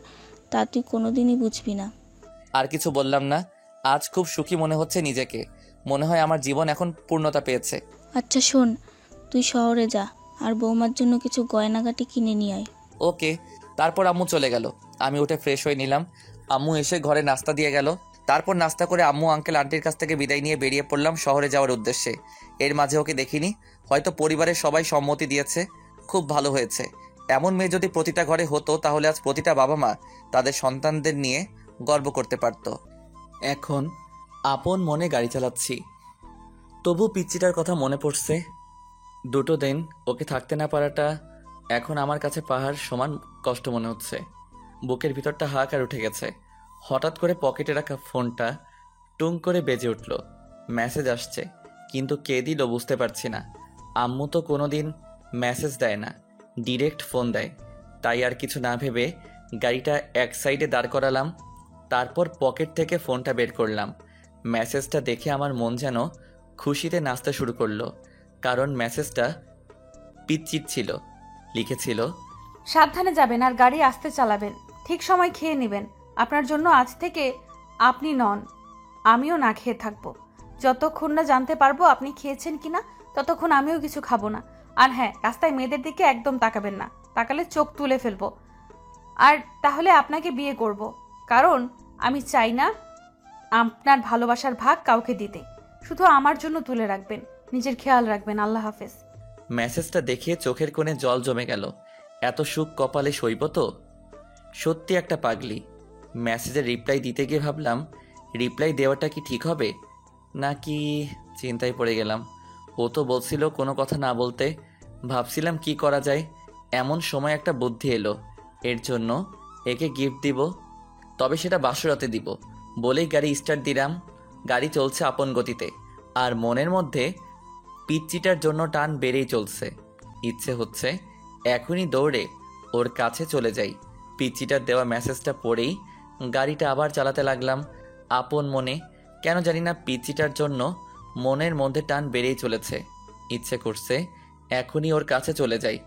S3: তা তুই কোনোদিনই বুঝবি না।
S1: আর কিছু বললাম না। আজ খুব সুখী মনে হচ্ছে নিজেকে। মনে হয় আমার জীবন এখন পূর্ণতা পেয়েছে।
S3: আচ্ছা শোন, তুই শহরে যা আর বৌমার জন্য কিছু গয়নাগাটি কিনে নিয়ে আয়।
S1: ওকে। তারপর আম্মু চলে গেল। আমি উঠে ফ্রেশ হয়ে নিলাম। আম্মু এসে ঘরে নাস্তা দিয়ে গেল। তারপর নাস্তা করে আম্মু আঙ্কেল আন্টির কাছ থেকে বিদায় নিয়ে বেরিয়ে পড়লাম শহরে যাওয়ার উদ্দেশ্যে। এর মাঝে ওকে দেখিনি, হয়তো পরিবারের সবাই সম্মতি দিয়েছে। খুব ভালো হয়েছে। এমন মেয়ে যদি প্রতিটা ঘরে হতো তাহলে আজ প্রতিটা বাবা মা তাদের সন্তানদের নিয়ে গর্ব করতে পারত। এখন আপন মনে গাড়ি চালাচ্ছি, তবু পিচ্চিটার কথা মনে পড়ছে। দুটো দিন ওকে থাকতে না পারাটা এখন আমার কাছে পাহাড় সমান কষ্ট মনে হচ্ছে। বুকের ভিতরটা হাহাকার উঠে গেছে। হঠাৎ করে পকেটে রাখা ফোনটা টুং করে বেজে উঠল। মেসেজ আসছে, কিন্তু কে দিল বুঝতে পারছি না। আম্মু তো কোনোদিন মেসেজ দেয় না, ডিরেক্ট ফোন দেয়। তাই আর কিছু না ভেবে গাড়িটা এক সাইডে দাঁড় করালাম। তারপর পকেট থেকে ফোনটা বের করলাম। মেসেজটা দেখে আমার মন যেন খুশিতে নাচতে শুরু করলো, কারণ মেসেজটা পিচ্চির ছিল। লিখেছিল,
S6: সাবধানে যাবেন আর গাড়ি আস্তে চালাবেন, ঠিক সময় খেয়ে নেবেন। আপনার জন্য আজ থেকে আপনি নন, আমিও না খেয়ে থাকবো। যতক্ষণ না জানতে পারবো আপনি খেয়েছেন কিনা ততক্ষণ আমিও কিছু খাবো না। আর হ্যাঁ, রাস্তায় মেয়েদের দিকে একদম তাকাবেন না, তাকালে চোখ তুলে ফেলবো। আর তাহলে আপনাকে বিয়ে করব, কারণ আমি চাই না আপনার ভালোবাসার ভাগ কাউকে দিতে। শুধু আমার জন্য তুলে রাখবেন, নিজের খেয়াল রাখবেন। আল্লাহ হাফেজ।
S1: মেসেজটা দেখে চোখের কোণে জল জমে গেল। এত সুখ কপালে সইব তো? সত্যি একটা পাগলি। মেসেজের রিপ্লাই দিতে গিয়ে ভাবলাম, রিপ্লাই দেওয়াটা কি ঠিক হবে নাকি? চিন্তায় পড়ে গেলাম। ও তো বলছিল কোনো কথা না বলতে। ভাবছিলাম কি করা যায়। এমন সময় একটা বুদ্ধি এলো, এর জন্য একে গিফট দিব, তবে সেটা বাসরাতে দিব বলেই গাড়ি স্টার্ট দিলাম। গাড়ি চলছে আপন গতিতে, আর মনের মধ্যে পিচ্চিটার জন্য টান বেড়েই চলছে। ইচ্ছে হচ্ছে এখনই দৌড়ে ওর কাছে চলে যাই। পিচ্চিটার দেওয়া মেসেজটা পড়েই গাড়িটা আবার চালাতে লাগলাম আপন মনে। কেন জানি না পিচ্চিটার জন্য মনের মধ্যে টান বেড়েই চলেছে। ইচ্ছে করছে এখনই ওর কাছে চলে যাই,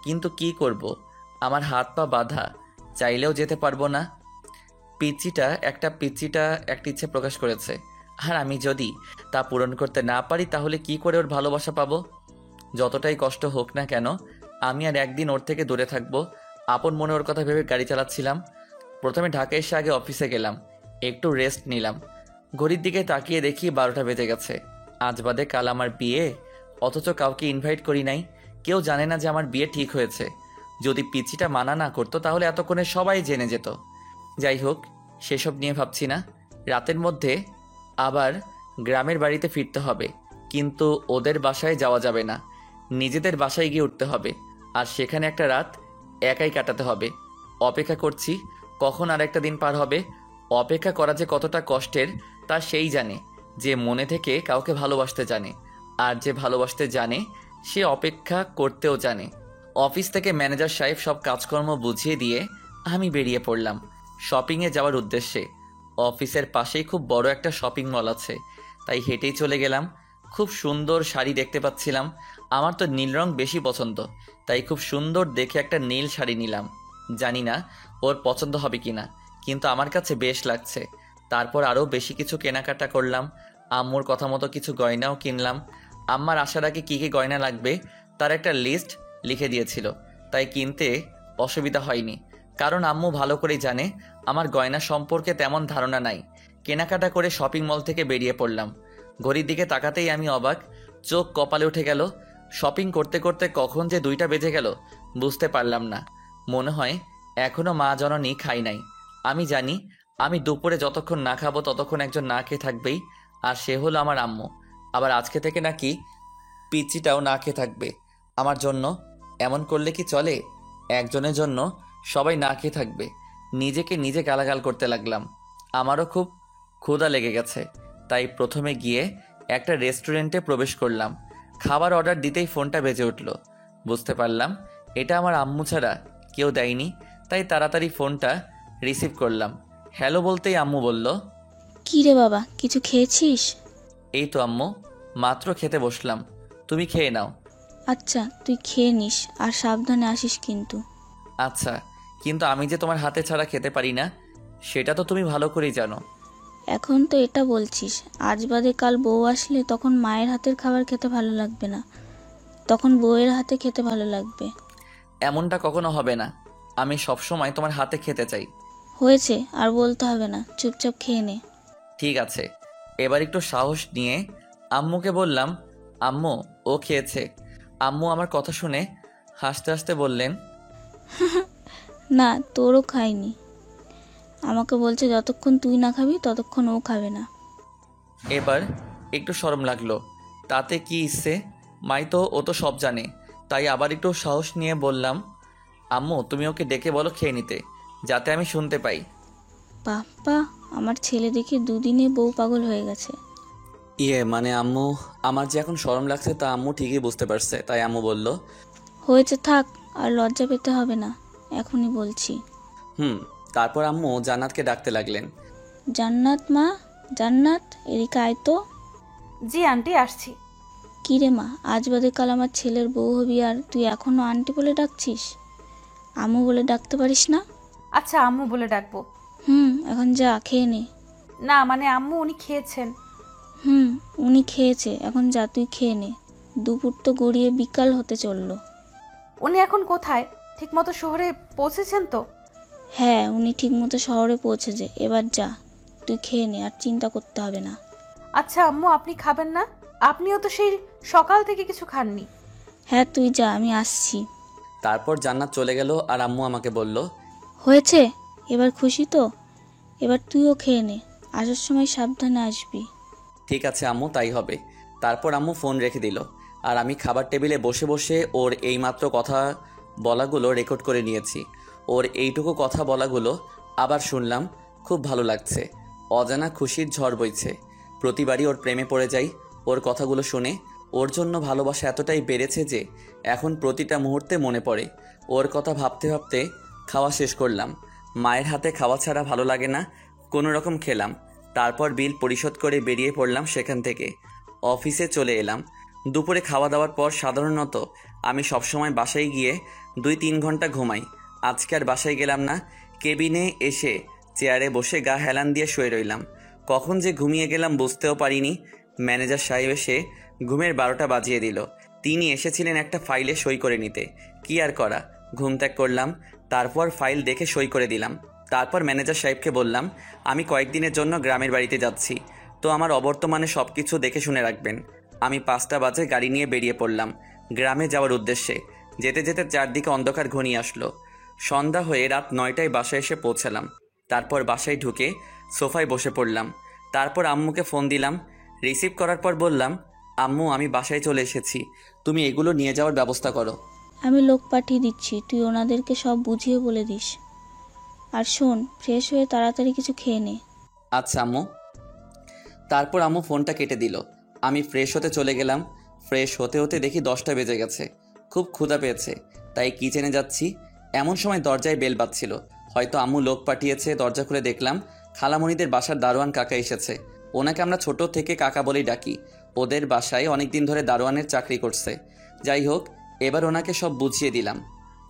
S1: কিন্তু কি করব? আমার হাত পা বাঁধা, চাইলেও যেতে পারবো না। পিচ্চিটা একটা ইচ্ছে প্রকাশ করেছে, আর আমি যদি তা পূরণ করতে না পারি তাহলে কি করে ওর ভালোবাসা পাবো? যতটাই কষ্ট হোক না কেন, আমি আর একদিন ওর থেকে দূরে থাকবো। আপন মনে ওর কথা ভেবে গাড়ি চালাচ্ছিলাম। প্রথমে ঢাকা এসে আগে অফিসে গেলাম, একটু রেস্ট নিলাম। ঘড়ির দিকে তাকিয়ে দেখি 12টা বেজে গেছে। আজ বাদে কাল আমার বিয়ে, অথচ কাউকে ইনভাইট করি নাই। কেউ জানে না যে আমার বিয়ে ঠিক হয়েছে। যদি পিচ্চিটা মানা না করতো তাহলে এতক্ষণে সবাই জেনে যেত। যাই হোক, সেসব নিয়ে ভাবছি না। রাতের মধ্যে আবার গ্রামের বাড়িতে ফিরতে হবে, কিন্তু ওদের বাসায় যাওয়া যাবে না। নিজেদের বাসায় গিয়ে উঠতে হবে, আর সেখানে একটা রাত একাই কাটাতে হবে। অপেক্ষা করছি কখন আর একটা দিন পার হবে। অপেক্ষা করা যে কতটা কষ্টের তা সেই জানে যে মনে থেকে কাউকে ভালোবাসতে জানে, আর যে ভালোবাসতে জানে সে অপেক্ষা করতেও জানে। অফিস থেকে ম্যানেজার সাহেব সব কাজকর্ম বুঝিয়ে দিয়ে আমি বেরিয়ে পড়লাম শপিংয়ে যাওয়ার উদ্দেশ্যে। অফিসের পাশেই খুব বড় একটা শপিং মল আছে, তাই হেঁটেই চলে গেলাম। খুব সুন্দর শাড়ি দেখতে পাচ্ছিলাম। আমার তো নীল রং বেশি পছন্দ, তাই খুব সুন্দর দেখে একটা নীল শাড়ি নিলাম। জানি না ওর পছন্দ হবে কিনা, কিন্তু আমার কাছে বেশ লাগছে। তারপর আরও বেশি কিছু কেনাকাটা করলাম। আম্মুর কথা মতো কিছু গয়নাও কিনলাম। আম্মার আসার আগে কী কী গয়না লাগবে তার একটা লিস্ট লিখে দিয়েছিল, তাই কিনতে অসুবিধা হয়নি। কারণ আম্মু ভালো করেই জানে আমার গয়না সম্পর্কে তেমন ধারণা নাই। কেনাকাটা করে শপিং মল থেকে বেরিয়ে পড়লাম। ঘড়ির দিকে তাকাতেই আমি অবাক, চোখ কপালে উঠে গেল। শপিং করতে করতে কখন যে 2টা বেজে গেল বুঝতে পারলাম না। মনে হয় এখনও মা জননী খাই নাই। আমি জানি আমি দুপুরে যতক্ষণ না খাবো ততক্ষণ একজন না খেয়ে থাকবেই, আর সে হলো আমার আম্মু। আবার আজকে থেকে নাকি পিচ্চিটাও না খেয়ে থাকবে আমার জন্য। এমন করলে কি চলে? একজনের জন্য সবাই না খেয়ে থাকবে। নিজেকে নিজে গালাগাল করতে লাগলাম। আমারও খুব ক্ষুধা লেগে গেছে, তাই প্রথমে গিয়ে একটা রেস্টুরেন্টে প্রবেশ করলাম। খাবার অর্ডার দিতেই ফোনটা বেজে উঠল। বুঝতে পারলাম এটা আমার আম্মু ছাড়া কেউ দেয়নি, তাই তাড়াতাড়ি ফোনটা রিসিভ করলাম। হ্যালো বলতেই আম্মু বলল,
S3: কী রে বাবা, কিছু খেয়েছিস?
S1: এই তো আম্মু, মাত্র খেতে বসলাম, তুমি খেয়ে নাও।
S3: আচ্ছা, তুই খেয়ে নিস আর সাবধানে আসিস কিন্তু।
S1: আচ্ছা, কিন্তু আমি যে তোমার হাতে ছাড়া খেতে পারি না সেটা তো তুমি ভালো করেই জানো।
S3: এখন তো এটা বলছিস, আজ বাদে কাল বউ আসলে তখন মায়ের হাতের খাবার খেতে ভালো লাগবে না। তখন বউয়ের হাতে খেতে ভালো লাগবে।
S1: এমনটা কখনো হবে না। আমি সবসময় তোমার হাতে খেতে চাই।
S3: হয়েছে, আর বলতে হবে না, চুপচাপ খেয়ে নে।
S1: ঠিক আছে। এবার একটু সাহস নিয়ে আম্মুকে বললাম, আম্মু ও খেয়েছে। আম্মু আমার কথা শুনে হাসতে হাসতে বললেন,
S3: না, তোরও খাইনি। আমাকে বলছে যতক্ষণ তুই না খাবি ততক্ষণ ও খাবে না।
S1: এবার একটু শরম লাগলো। তাতে কি ইচ্ছে, মাই তো ও তো সব জানে। তাই আবার একটু সাহস নিয়ে বললাম, আম্মু তুমি ওকে ডেকে বলো খেয়ে নিতে, যাতে আমি শুনতে পাই।
S3: বাপ্পা, আমার ছেলে দেখে দুদিনে বউ পাগল হয়ে গেছে।
S1: মানে আম্মু, আমার যে এখন শরম লাগছে তা আম্মু ঠিকই বুঝতে পারছে। তাই আম্মু বলল,
S3: হয়েছে, থাক, আর লজ্জা পেতে হবে না, এখনই বলছি।
S1: তারপর আম্মু জান্নাতকে ডাকতে লাগলেন।
S3: জান্নাত মা, জান্নাত, এদিকে আয় তো।
S6: জি আন্টি, আসছি।
S3: কী রে মা, আজ বাদে কাল আমার ছেলের বউ হবি আর তুই এখনও আন্টি বলে ডাকছিস? আম্মু বলে ডাকতে পারিস না?
S6: আচ্ছা, আম্মু বলে ডাকবো।
S3: এখন যা খেয়ে নে।
S6: না মানে আম্মু, উনি খেয়েছেন।
S3: উনি খেয়েছে, এখন যা তুই খেয়ে নে। দুপুর তো গড়িয়ে বিকাল হতে চললো।
S6: উনি এখন কোথায়? ঠিকমতো শহরে পৌঁছেছেন তো?
S3: হ্যাঁ, উনি ঠিকমতো শহরে পৌঁছেছে। এবার যা, তুই খেয়ে নে, আর চিন্তা করতে হবে না।
S6: আচ্ছা আম্মু, আপনি খাবেন না? আপনিও তো সেই সকাল থেকে কিছু খাননি।
S3: হ্যাঁ, তুই যা, আমি আসছি।
S1: তারপর জান্নাত চলে গেল আর আম্মু আমাকে বলল,
S3: হয়েছে, এবার খুশি তো? এবার তুইও খেয়ে নে, আসার সময় সাবধানে আসবি।
S1: ঠিক আছে আম্মু, তাই হবে। তারপর আম্মু ফোন রেখে দিল আর আমি খাবার টেবিলে বসে বসে ওর এইমাত্র কথা বলাগুলো রেকর্ড করে নিয়েছি। ওর এইটুকু কথা বলাগুলো আবার শুনলাম। খুব ভালো লাগছে। অজানা খুশির ঝড় বইছে। প্রতিবারই ওর প্রেমে পড়ে যাই ওর কথাগুলো শুনে। ওর জন্য ভালোবাসা এতটাই বেড়েছে যে এখন প্রতিটা মুহূর্তে মনে পড়ে। ওর কথা ভাবতে ভাবতে খাওয়া শেষ করলাম। মায়ের হাতে খাওয়া ছাড়া ভালো লাগে না। কোনো রকম খেলাম। তারপর বিল পরিশোধ করে বেরিয়ে পড়লাম সেখান থেকে। অফিসে চলে এলাম। দুপুরে খাওয়া দাওয়ার পর সাধারণত আমি সবসময় বাসায় গিয়ে 2-3 ঘন্টা ঘুমাই। আজকে আর বাসায় গেলাম না। কেবিনে এসে চেয়ারে বসে গা হেলান দিয়ে শুয়ে রইলাম। কখন যে ঘুমিয়ে গেলাম বুঝতেও পারিনি। ম্যানেজার সাহেব এসে ঘুমের 12টা বাজিয়ে দিল। তিনি এসেছিলেন একটা ফাইলে সই করে নিতে। কি আর করা, ঘুম ত্যাগ করলাম। তারপর ফাইল দেখে সই করে দিলাম। তারপর ম্যানেজার সাহেবকে বললাম, আমি কয়েকদিনের জন্য গ্রামের বাড়িতে যাচ্ছি, তো আমার অবর্তমানে সব কিছু দেখে শুনে রাখবেন। আমি 5টা বাজে গাড়ি নিয়ে বেরিয়ে পড়লাম গ্রামে যাওয়ার উদ্দেশ্যে। যেতে যেতে চারদিকে অন্ধকার ঘনিয়ে আসলো। সন্ধ্যা হয়ে রাত 9টায় বাসায় এসে পৌঁছালাম। তারপর বাসায় ঢুকে সোফায় বসে পড়লাম। তারপর আম্মুকে ফোন দিলাম। রিসিভ করার পর বললাম, আম্মু আমি বাসায় চলে এসেছি, তুমি এগুলো নিয়ে যাওয়ার ব্যবস্থা করো।
S3: আমি লোক পাঠিয়ে দিচ্ছি, তুই ওনাদেরকে সব বুঝিয়ে বলে দিস। আর শোন, ফ্রেশ হয়ে তাড়াতাড়ি কিছু খেয়ে নে।
S1: আচ্ছা আম্মু। তারপর আম্মু ফোনটা কেটে দিল। আমি ফ্রেশ হতে চলে গেলাম। ফ্রেশ হতে হতে দেখি 10টা বেজে গেছে। খুব ক্ষুধা পেয়েছে, তাই কিচেনে যাচ্ছি। এমন সময় দরজায় বেল বাজছিল। হয়তো আম্মু লোক পাঠিয়েছে। দরজা খুলে দেখলাম খালামণিদের বাসার দারোয়ান কাকা এসেছে। ওনাকে আমরা ছোট থেকে কাকা বলেই ডাকি। ওদের বাসায় অনেকদিন ধরে দারোয়ানের চাকরি করছে। যাই হোক, এবার ওনাকে সব বুঝিয়ে দিলাম।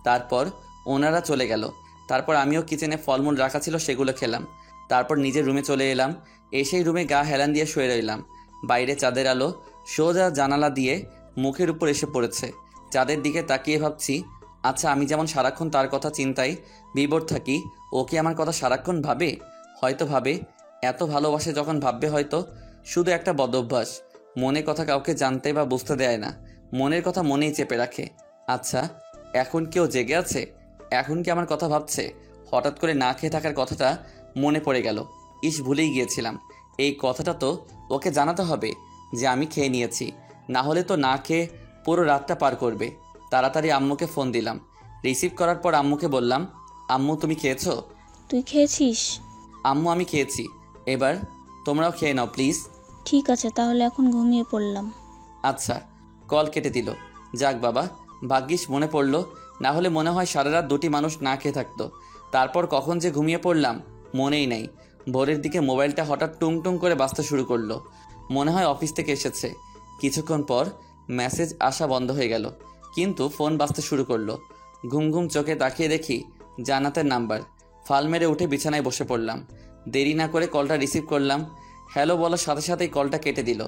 S1: তারপর ওনারা চলে গেল। তারপর আমিও কিচেনে ফলমূল রাখা ছিল, সেগুলো খেলাম। তারপর নিজের রুমে চলে এলাম। এসেই রুমে গা হেলান দিয়ে শুয়ে রইলাম। বাইরে চাঁদের আলো সোজা জানালা দিয়ে মুখের উপর এসে পড়েছে। চাঁদের দিকে তাকিয়ে ভাবছি, আচ্ছা আমি যেমন সারাক্ষণ তার কথা চিন্তায় বিভোর থাকি, ও কি আমার কথা সারাক্ষণ ভাবে? হয়তো ভাবে। এত ভালোবাসে যখন ভাববে হয়তো। শুধু একটা বদঅভ্যাস, মনে কথা কাউকে জানতে বা বুঝতে দেয় না। মনের কথা মনেই চেপে রাখে। আচ্ছা এখন কেউ জেগে আছে? এখন কি আমার কথা ভাবছে? হঠাৎ করে না খেয়ে থাকার কথাটা মনে পড়ে গেল। ভুলেই গিয়েছিলাম। এই কথাটা তো ওকে জানাতে হবে যে আমি খেয়ে নিয়েছি, না হলে তো না খেয়ে পুরো রাতটা পার করবে। তাড়াতাড়ি আম্মুকে ফোন দিলাম। রিসিভ করার পর আম্মুকে বললাম, আম্মু তুমি খেয়েছো?
S3: তুই খেয়েছিস?
S1: আম্মু আমি খেয়েছি। এবার তোমরাও খেয়ে নাও প্লিজ।
S3: ঠিক আছে, তাহলে এখন ঘুমিয়ে পড়লাম।
S1: আচ্ছা। কল কেটে দিল। যাক বাবা, ভাগ্যিস মনে পড়লো, না হলে মনে হয় সারা রাত 2টি মানুষ না খেয়ে থাকতো। তারপর কখন যে ঘুমিয়ে পড়লাম মনেই নেই। ভোরের দিকে মোবাইলটা হঠাৎ টুং টুং করে বাজতে শুরু করলো। মনে হয় অফিস থেকে এসেছে। কিছুক্ষণ পর মেসেজ আসা বন্ধ হয়ে গেল, কিন্তু ফোন বাজতে শুরু করলো। ঘুম ঘুম চোখে তাকিয়ে দেখি জান্নাতের নাম্বার। ফাল মেরে উঠে বিছানায় বসে পড়লাম। দেরি না করে কলটা রিসিভ করলাম। হ্যালো বলার সাথে সাথেই কলটা কেটে দিল।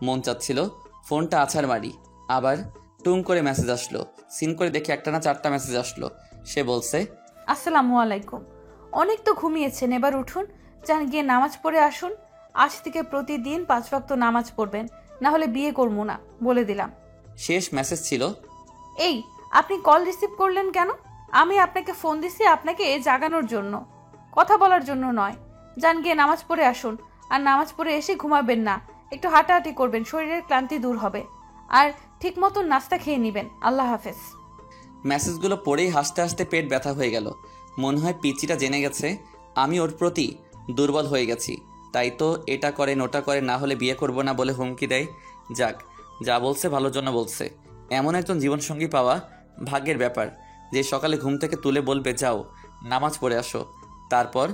S1: মন চাচ্ছিল ফোনটা আছাড় মারি, আবার টুং করে মেসেজ আসলো। সিন করে দেখি একটা না 4টা মেসেজ আসলো। সে বলছে,
S6: আসসালামু আলাইকুম। অনেক তো ঘুমিয়েছেন, এবার উঠুন, যান গিয়ে নামাজ পড়ে আসুন। আজ থেকে প্রতিদিন 5 ওয়াক্ত নামাজ পড়বেন, না হলে বিয়ে করবো না, বলে দিলাম।
S1: শেষ মেসেজ ছিল,
S6: এই, আপনি কল রিসিভ করলেন কেন? আমি আপনাকে ফোন দিছি আপনাকে জাগানোর জন্য, কথা বলার জন্য নয়। যান গিয়ে নামাজ পড়ে আসুন, আর নামাজ পড়ে এসে ঘুমাবেন না, একটু হাঁটাহাঁটি করবেন, শরীরের ক্লান্তি দূর হবে। আর ঠিক মতন নাস্তা খেয়ে নেবেন। আল্লাহ হাফেজ।
S1: মেসেজগুলো পড়েই হাসতে হাসতে পেট ব্যথা হয়ে গেল। মনে হয় পিচিটা জেনে গেছে আমি ওর প্রতি দুর্বল হয়ে গেছি, তাই তো এটা করেন ওটা করেন, না হলে বিয়ে করব না বলে হুমকি দেয়। যাক, যা বলছে ভালোর জন্য বলছে। এমন একজন জীবনসঙ্গী পাওয়া ভাগ্যের ব্যাপার, যে সকালে ঘুম থেকে তুলে বলবে যাও নামাজ পড়ে আসো। তারপর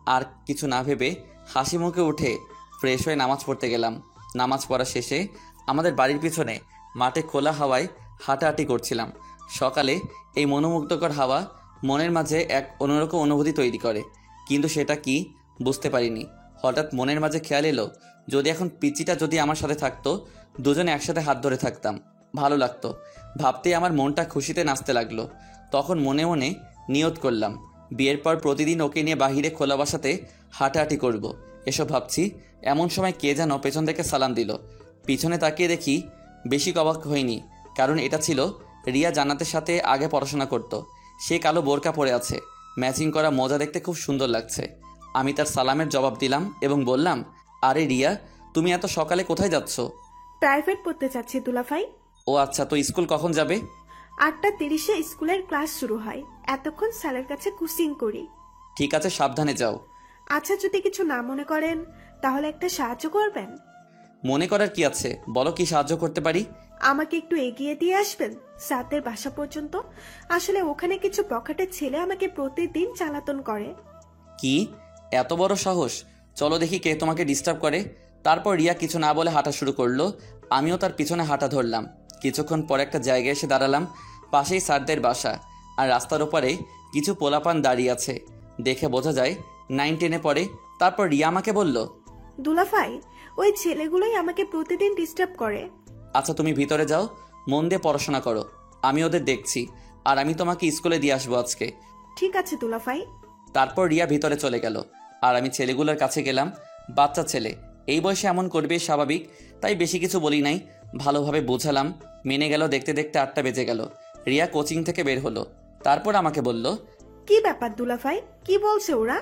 S1: আর কিছু না ভেবে হাসি মুখে উঠে ফ্রেশ হয়ে নামাজ পড়তে গেলাম। নামাজ পড়া শেষে আমাদের বাড়ির পিছনে মাঠে খোলা হাওয়ায় হাঁটাহাঁটি করছিলাম। সকালে এই মনোমুগ্ধকর হাওয়া মনের মাঝে এক অন্যরকম অনুভূতি তৈরি করে, কিন্তু সেটা কি বুঝতে পারিনি। হঠাৎ মনের মাঝে খেয়াল এলো, যদি এখন পিচিটা যদি আমার সাথে থাকতো, দুজনে একসাথে হাত ধরে থাকতাম, ভালো লাগতো। ভাবতেই আমার মনটা খুশিতে নাচতে লাগলো। তখন মনে মনে নিয়ত করলাম, বিয়ের পর প্রতিদিন ওকে নিয়ে বাহিরে খোলা বাসাতে হাঁটাহাঁটি করব। এসব ভাবছি, এমন সময় কে যেন পেছন থেকে সালাম দিল। পিছনে তাকিয়ে দেখি বেশি অবাক হয়নি, কারণ এটা ছিল রিয়া। জান্নাতের সাথে আগে পড়াশোনা করত। সে কালো বোরকা পরে আছে, ম্যাচিং করা মোজা দেখতে খুব সুন্দর লাগছে। আমি তার সালামের জবাব দিলাম এবং বললাম, আরে রিয়া, তুমি এত সকালে কোথায় যাচ্ছ?
S7: প্রাইভেট পড়তে চাচ্ছি দুলাভাই।
S1: ও আচ্ছা, তো স্কুল কখন যাবে?
S7: 8:30-এ স্কুলের ক্লাস শুরু হয়, এতক্ষণ স্যারের কাছে কোচিং করি।
S1: ঠিক আছে, সাবধানে যাও।
S7: আচ্ছা, যদি কিছু না মনে করেন তাহলে একটা সাহায্য করবেন।
S1: মনে করার কি আছে, বলো কি সাহায্য করতে পারি।
S7: আমাকে একটু এগিয়ে দিয়ে আসবেন সাতের বাসা পর্যন্ত। আসলে ওখানে কিছু পকেটের ছেলে আমাকে প্রতিদিন চালাতন করে।
S1: কি এত বড় সাহস? চলো দেখি কে তোমাকে ডিস্টার্ব করে। তারপর রিয়া কিছু না বলে হাঁটা শুরু করলো। আমিও তার পিছনে হাঁটা ধরলাম। কিছুক্ষণ পর একটা জায়গায় এসে দাঁড়ালাম। পাশেই স্যারদের বাসা, আর রাস্তার ওপারে কিছু পোলাপান দাঁড়িয়ে আছে। দেখে বোঝা যায় 9-10-এ পড়ে। তারপর রিয়া আমাকে বলল,
S7: দুলাভাই, ওই ছেলেগুলোই আমাকে প্রতিদিন ডিস্টার্ব করে।
S1: আচ্ছা তুমি ভিতরে যাও, মন দিয়ে পড়াশোনা করো, আমি ওদের দেখছি। আর আমি তোমাকে স্কুলে দিয়ে আসবো আজকে।
S7: ঠিক আছে দুলাভাই।
S1: তারপর রিয়া ভিতরে চলে গেল, আর আমি ছেলেগুলোর কাছে গেলাম। বাচ্চা ছেলে, এই বয়সে এমন করবে স্বাভাবিক, তাই বেশি কিছু বলি নাই, ভালোভাবে বোঝালাম। মেনে গেল। দেখতে দেখতে 8টা বেজে গেল। রিয়া কোচিং থেকে বের হলো। তারপর আমাকে বলল,
S7: কি ব্যাপার দুলাভাই, কি বলছে ওরা?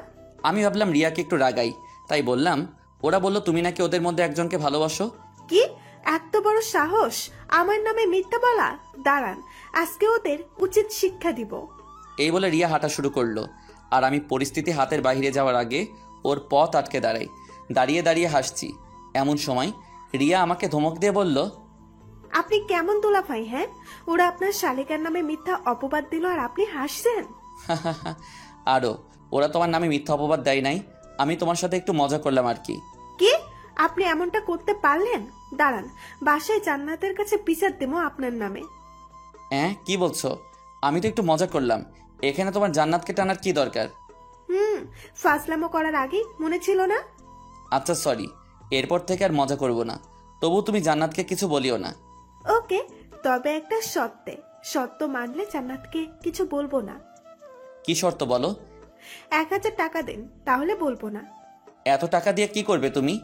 S1: আমি ভাবলাম রিয়াকে একটু রাগাই, তাই বললাম, ওরা বলল তুমি নাকি ওদের মধ্যে একজনকে ভালোবাসো।
S7: কি এত বড় সাহস আমার নামে মিথ্যা বলা! দাঁড়ান, আজকে ওদের উচিত শিক্ষা দিব।
S1: এই বলে রিয়া হাঁটা শুরু করলো, আর আমি পরিস্থিতি হাতের বাইরে যাওয়ার আগে ওর পথ আটকে দাঁড়াই। দাঁড়িয়ে দাঁড়িয়ে হাসছি। এমন সময় রিয়া আমাকে ধমক দিয়ে বলল,
S7: আপনি কেমন দুলাভাই? হ্যাঁ, ওরা আপনার শালিকার নামে মিথ্যা অপবাদ দিল আর আপনি হাসছেন।
S1: আরও ওরা তোমার নামে মিথ্যা অপবাদ দেয় নাই, আমি তোমার সাথে একটু মজা করলাম আর কি।
S7: কি আপনি এমনটা করতে পারলেন? দাঁড়ান, বাসায় জান্নাতের কাছে বিচার দেবো আপনার নামে।
S1: হ্যাঁ, কি বলছো? আমি তো একটু মজা করলাম, এখানে তোমার জান্নাতকে টানার কি দরকার?
S7: ফাজলামো করার আগে মনে ছিল না?
S1: আচ্ছা সরি, এরপর থেকে আর মজা করব না। তবু তুমি জান্নাতকে কিছু বলিও না।
S7: ওকে, তবে একটা শর্তে। শর্ত মানলে জান্নাতকে কিছু বলবো না।
S1: কি শর্ত বলো?
S7: 1000 টাকা দেন, তাহলে বলবো না।
S1: এত টাকা দিয়ে কি করবে তুমি?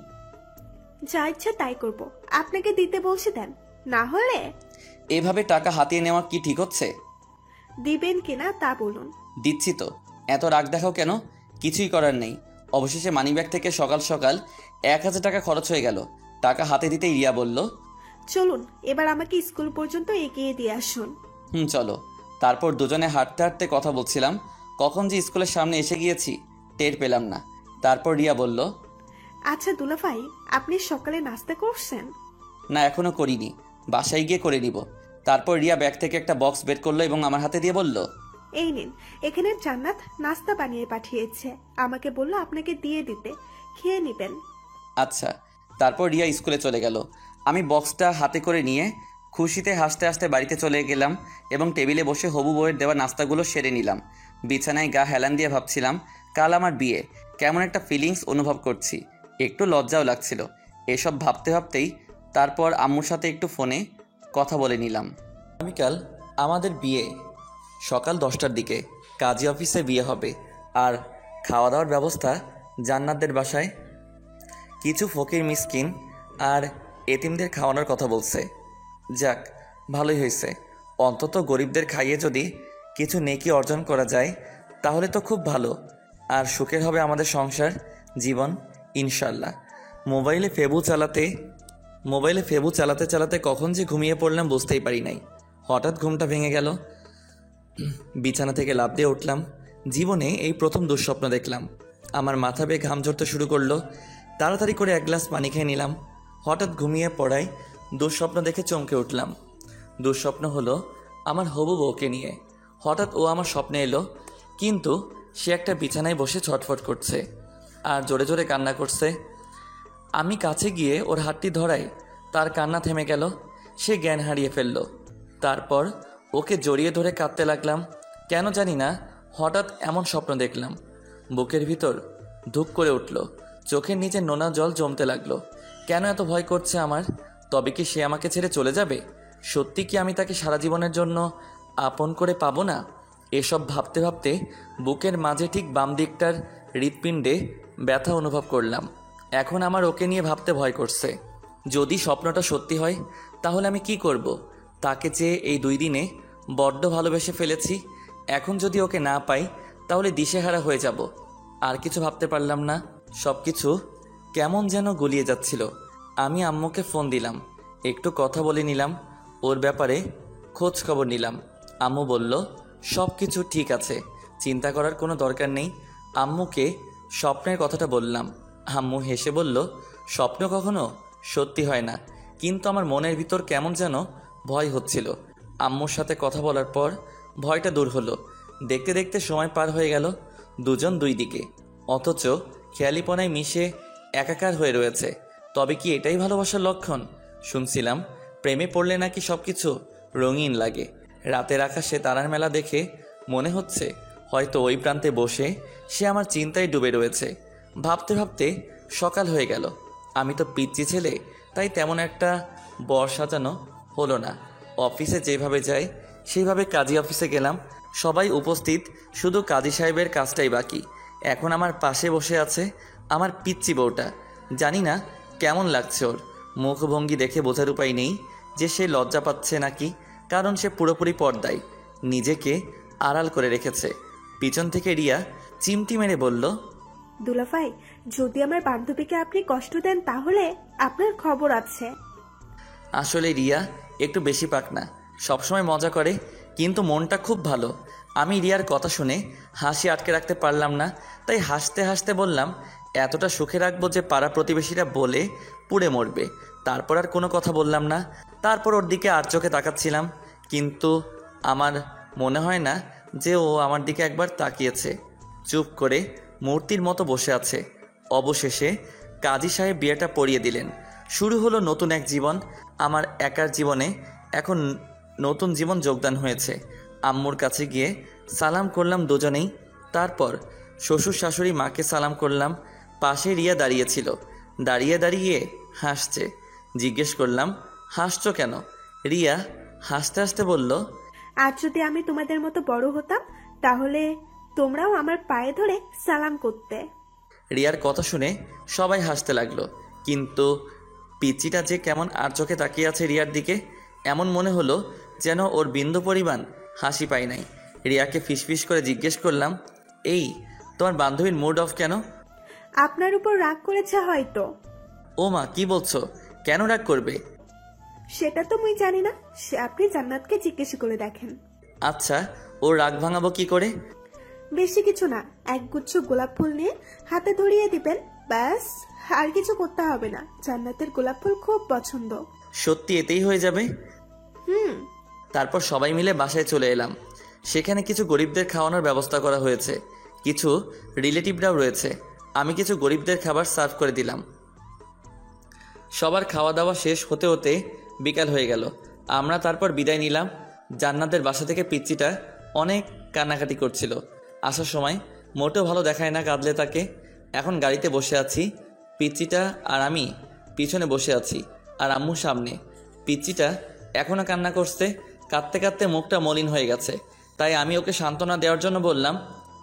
S7: যা ইচ্ছা তাই করব, আপনাকে দিতে বলছি দেন, না হলে।
S1: এভাবে টাকা হাতিয়ে নেওয়া কি ঠিক হচ্ছে?
S7: দিবেন কিনা তা বলুন।
S1: দিচ্ছি তো, এত রাগ দেখাও কেন? কিছুই করার নেই। অবশেষে মানিব্যাগ থেকে সকাল সকাল 1000 টাকা খরচ হয়ে গেল। টাকা হাতে দিতেই রিয়া বলল,
S7: চলুন এবার আমাকে স্কুল পর্যন্ত এগিয়ে দিয়ে আসুন।
S1: চলো। তারপর দুজনে হাঁটতে হাঁটতে কথা বলছিলাম। কখন যে স্কুলের সামনে এসে গিয়েছি টের পেলাম না। তারপর রিয়া বলল,
S7: আচ্ছা দুলাভাই, আপনি সকালে নাস্তা করছেন?
S1: না, এখনো করিনি, বাসায় গিয়ে করে নিব। তারপর রিয়া ব্যাগ থেকে একটা বক্স বের করলো এবং আমার হাতে দিয়ে বলল,
S7: এই নিন, এখানে জান্নাত নাস্তা বানিয়ে পাঠিয়েছে, আমাকে বলল আপনাকে দিয়ে দিতে, খেয়ে নেবেন।
S1: আচ্ছা। তারপর রিয়া স্কুলে চলে গেল। আমি বক্সটা হাতে করে নিয়ে খুশিতে হাসতে হাসতে বাড়িতে চলে গেলাম এবং টেবিলে বসে হবু বউয়ের দেওয়া নাস্তাগুলো সেরে নিলাম। বিছানায় গা হেলান দিয়ে ভাবছিলাম, কাল আমার বিয়ে, কেমন একটা ফিলিংস অনুভব করছি, একটু লজ্জাও লাগছিল। এসব ভাবতে ভাবতেই তারপর আম্মুর সাথে একটু ফোনে কথা বলে নিলাম। আগামীকাল আমাদের বিয়ে, সকাল 10টার দিকে কাজী অফিসে বিয়ে হবে। আর খাওয়া দাওয়ার ব্যবস্থা জান্নাতদের বাসায়। কিছু ফকির মিসকিন আর এতিমদের খাওয়ানোর কথা বলছে। যাক, ভালোই হয়েছে। অন্তত গরিবদের খাইয়ে যদি কিছু নেকি অর্জন করা যায় তাহলে তো খুব ভালো। আর সুখের হবে আমাদের সংসার জীবন ইনশাল্লাহ। মোবাইলে ফেবু চালাতে চালাতে কখন যে ঘুমিয়ে পড়লাম বুঝতেই পারি নাই। হঠাৎ ঘুমটা ভেঙে গেল। বিছানা থেকে লাফ দিয়ে উঠলাম। জীবনে এই প্রথম দুঃস্বপ্ন দেখলাম। আমার মাথা বেয়ে ঘাম ঝরতে শুরু করলো। তাড়াতাড়ি করে 1 গ্লাস পানি খেয়ে নিলাম। হঠাৎ ঘুমিয়ে পড়ায় দুঃস্বপ্ন দেখে চমকে উঠলাম। দুঃস্বপ্ন হলো আমার হবু বউকে নিয়ে। হঠাৎ ও আমার স্বপ্নে এলো, কিন্তু সে একটা বিছানায় বসে ছটফট করছে আর জোরে জোরে কান্না করছে। আমি কাছে গিয়ে ওর হাতটি ধরাই, তার কান্না থেমে গেল। সে জ্ঞান হারিয়ে ফেলল। তারপর ওকে জড়িয়ে ধরে কাঁদতে লাগলাম। কেন জানি না হঠাৎ এমন স্বপ্ন দেখলাম। বুকের ভিতর ধুক করে উঠল, চোখের নিচে নোনা জল জমতে লাগলো। কেন এত ভয় করছে আমার? তবে কি সে আমাকে ছেড়ে চলে যাবে? সত্যি কি আমি তাকে সারা জীবনের জন্য আপন করে পাবো না? এসব ভাবতে ভাবতে বুকের মাঝে ঠিক বাম দিকটার হৃৎপিণ্ডে ব্যথা অনুভব করলাম। এখন আমার ওকে নিয়ে ভাবতে ভয় করছে। যদি স্বপ্নটা সত্যি হয় তাহলে আমি কি করব? তাকে চেয়ে এই 2 দিনে বড্ড ভালোবেসে ফেলেছি। এখন যদি ওকে না পাই তাহলে দিশেহারা হয়ে যাব। আর কিছু ভাবতে পারলাম না। সব কিছু কেমন যেন গুলিয়ে যাচ্ছিল। আমি আম্মুকে ফোন দিলাম, একটু কথা বলে নিলাম, ওর ব্যাপারে খোঁজ খবর নিলাম। আম্মু বলল সব কিছু ঠিক আছে, চিন্তা করার কোনো দরকার নেই। আম্মুকে স্বপ্নের কথাটা বললাম। আম্মু হেসে বলল স্বপ্ন কখনো সত্যি হয় না, কিন্তু আমার মনের ভিতর কেমন যেন ভয় হচ্ছিল। আম্মুর সাথে কথা বলার পর ভয়টা দূর হলো। দেখতে দেখতে সময় পার হয়ে গেল। দুজন 2 দিকে, অথচ খেয়ালিপনায় মিশে একাকার হয়ে রয়েছে। তবে কি এটাই ভালোবাসার লক্ষণ? শুনছিলাম প্রেমে পড়লে নাকি সব কিছু রঙিন লাগে। রাতের আকাশে তারার মেলা দেখে মনে হচ্ছে হয়তো ওই প্রান্তে বসে সে আমার চিন্তায় ডুবে রয়েছে। ভাবতে ভাবতে সকাল হয়ে গেল। আমি তো পিচ্চি ছেলে, তাই তেমন একটা বর সাজানো হলো না। অফিসে যেভাবে যাই সেইভাবে কাজী অফিসে গেলাম। সবাই উপস্থিত, শুধু কাজী সাহেবের কাজটাই বাকি। এখন আমার পাশে বসে আছে আমার পিচ্চি বউটা। জানি না কেমন লাগছে ওর। মুখভঙ্গি দেখে বোঝার উপায় নেই যে সে লজ্জা পাচ্ছে নাকি, কারণ সে পুরোপুরি পর্দায় নিজেকে আড়াল করে রেখেছে। পিছন থেকে রিয়া চিমটি মেরে বলল,
S7: দুলাভাই, যদি আমার বান্ধবীকে আপনি কষ্ট দেন তাহলে আপনার খবর আছে।
S1: আসলে রিয়া একটু বেশি পাকনা, সবসময় মজা করে, কিন্তু মনটা খুব ভালো। আমি রিয়ার কথা শুনে হাসি আটকে রাখতে পারলাম না, তাই হাসতে হাসতে বললাম এতটা সুখে রাখবো যে পাড়া প্রতিবেশীরা বলে পুড়ে মরবে। তারপর আর কোনো কথা বললাম না। তারপর ওর দিকে আর চোখে তাকাচ্ছিলাম, কিন্তু আমার মনে হয় না যে ও আমার দিকে একবার তাকিয়েছে। চুপ করে মূর্তির মতো বসে আছে। অবশেষে কাজী সাহেব বিয়েটা পড়িয়ে দিলেন। শুরু হলো নতুন এক জীবন। আমার একার জীবনে এখন নতুন জীবন যোগদান হয়েছে। আম্মুর কাছে গিয়ে সালাম করলাম দুজনেই। তারপর শ্বশুর শাশুড়ি মাকে সালাম করলাম। পাশে রিয়া দাঁড়িয়েছিল, দাঁড়িয়ে দাঁড়িয়ে হাসছে। জিজ্ঞেস করলাম হাসছো কেন? রিয়া হাসতে হাসতে বলল,
S7: আর যদি আমি তোমাদের মতো বড় হতাম তাহলে তোমরাও আমার পায়ে ধরে সালাম করতে।
S1: রিয়ার কথা শুনে সবাই হাসতে লাগলো, কিন্তু পিচিটা যে কেমন আর চোখে তাকিয়ে আছে রিয়ার দিকে। এমন মনে হলো যেন ওর বিন্দু পরিমাণ হাসি পাই নাই। রিয়াকে ফিসফিস করে জিজ্ঞেস করলাম, এই তোমার বান্ধবীর মুড অফ কেন?
S7: আপনার উপর রাগ করেছে হয়তো।
S1: ও মা, কি বলছো? কেন রাগ করবে?
S7: সেটা তো মুই জানি না, সে আপনি জান্নাতকে জিজ্ঞেস করে দেখেন।
S1: আচ্ছা, ও রাগ ভাঙাবো কি করে?
S7: বেশি কিছু না, একগুচ্ছ গোলাপ ফুল নিয়ে হাতে ধরিয়ে দিবেন, ব্যাস। আর কিছু করতে হবে না। জান্নাতের গোলাপ ফুল খুব পছন্দ।
S1: সত্যি এতেই হয়ে যাবে? তারপর সবাই মিলে বাসায় চলে এলাম। সেখানে কিছু গরিবদের খাওয়ানোর ব্যবস্থা করা হয়েছে, কিছু রিলেটিভরাও রয়েছে। আমি কিছু গরিবদের খাবার সার্ভ করে দিলাম। সবার খাওয়া দাওয়া শেষ হতে হতে বিকাল হয়ে গেল। আমরা তারপর বিদায় নিলাম। জান্নাতের বাসা থেকে পিচ্চিটা অনেক কান্নাকাটি করছিল। আসার সময় মোটেও ভালো দেখায় না কাঁদলে তাকে। এখন গাড়িতে বসে আছি, পিচ্চিটা আর আমি পিছনে বসে আছি আর আম্মু সামনে। পিচ্চিটা এখনও কান্না করছে। কাঁদতে কাঁদতে মুখটা মলিন হয়ে গেছে। তাই আমি ওকে সান্ত্বনা দেওয়ার জন্য বললাম,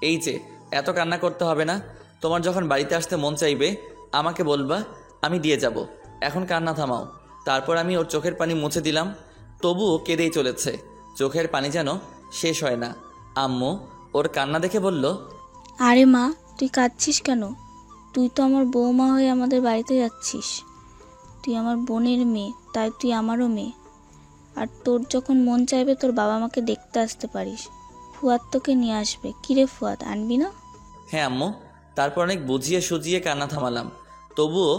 S1: এই যে এত কান্না করতে হবে না, তোমার যখন বাড়িতে আসতে মন চাইবে আমাকে বলবা, আমি দিয়ে যাব। এখন কান্না থামাও। তারপর আমি ওর চোখের পানি মুছে দিলাম। তবুও কেঁদেই চলেছে, চোখের পানি যেন শেষ হয় না। আম্মু ওর কান্না দেখে বলল,
S3: আরে মা, তুই কাঁদছিস কেন? তুই তো আমার বৌমা হয়ে আমাদের বাড়িতে যাচ্ছিস। তুই আমার বোনের মেয়ে, তাই তুই আমারও মেয়ে। আর তোর যখন মন চাইবে তোর বাবা মাকে দেখতে আসতে পারিস। ফুয়াদ তোকে নিয়ে আসবে। কিরে ফুয়াদ, আনবি না?
S1: হ্যাঁ আম্মু। তারপর অনেক বুঝিয়ে সুজিয়ে কান্না থামালাম। তবুও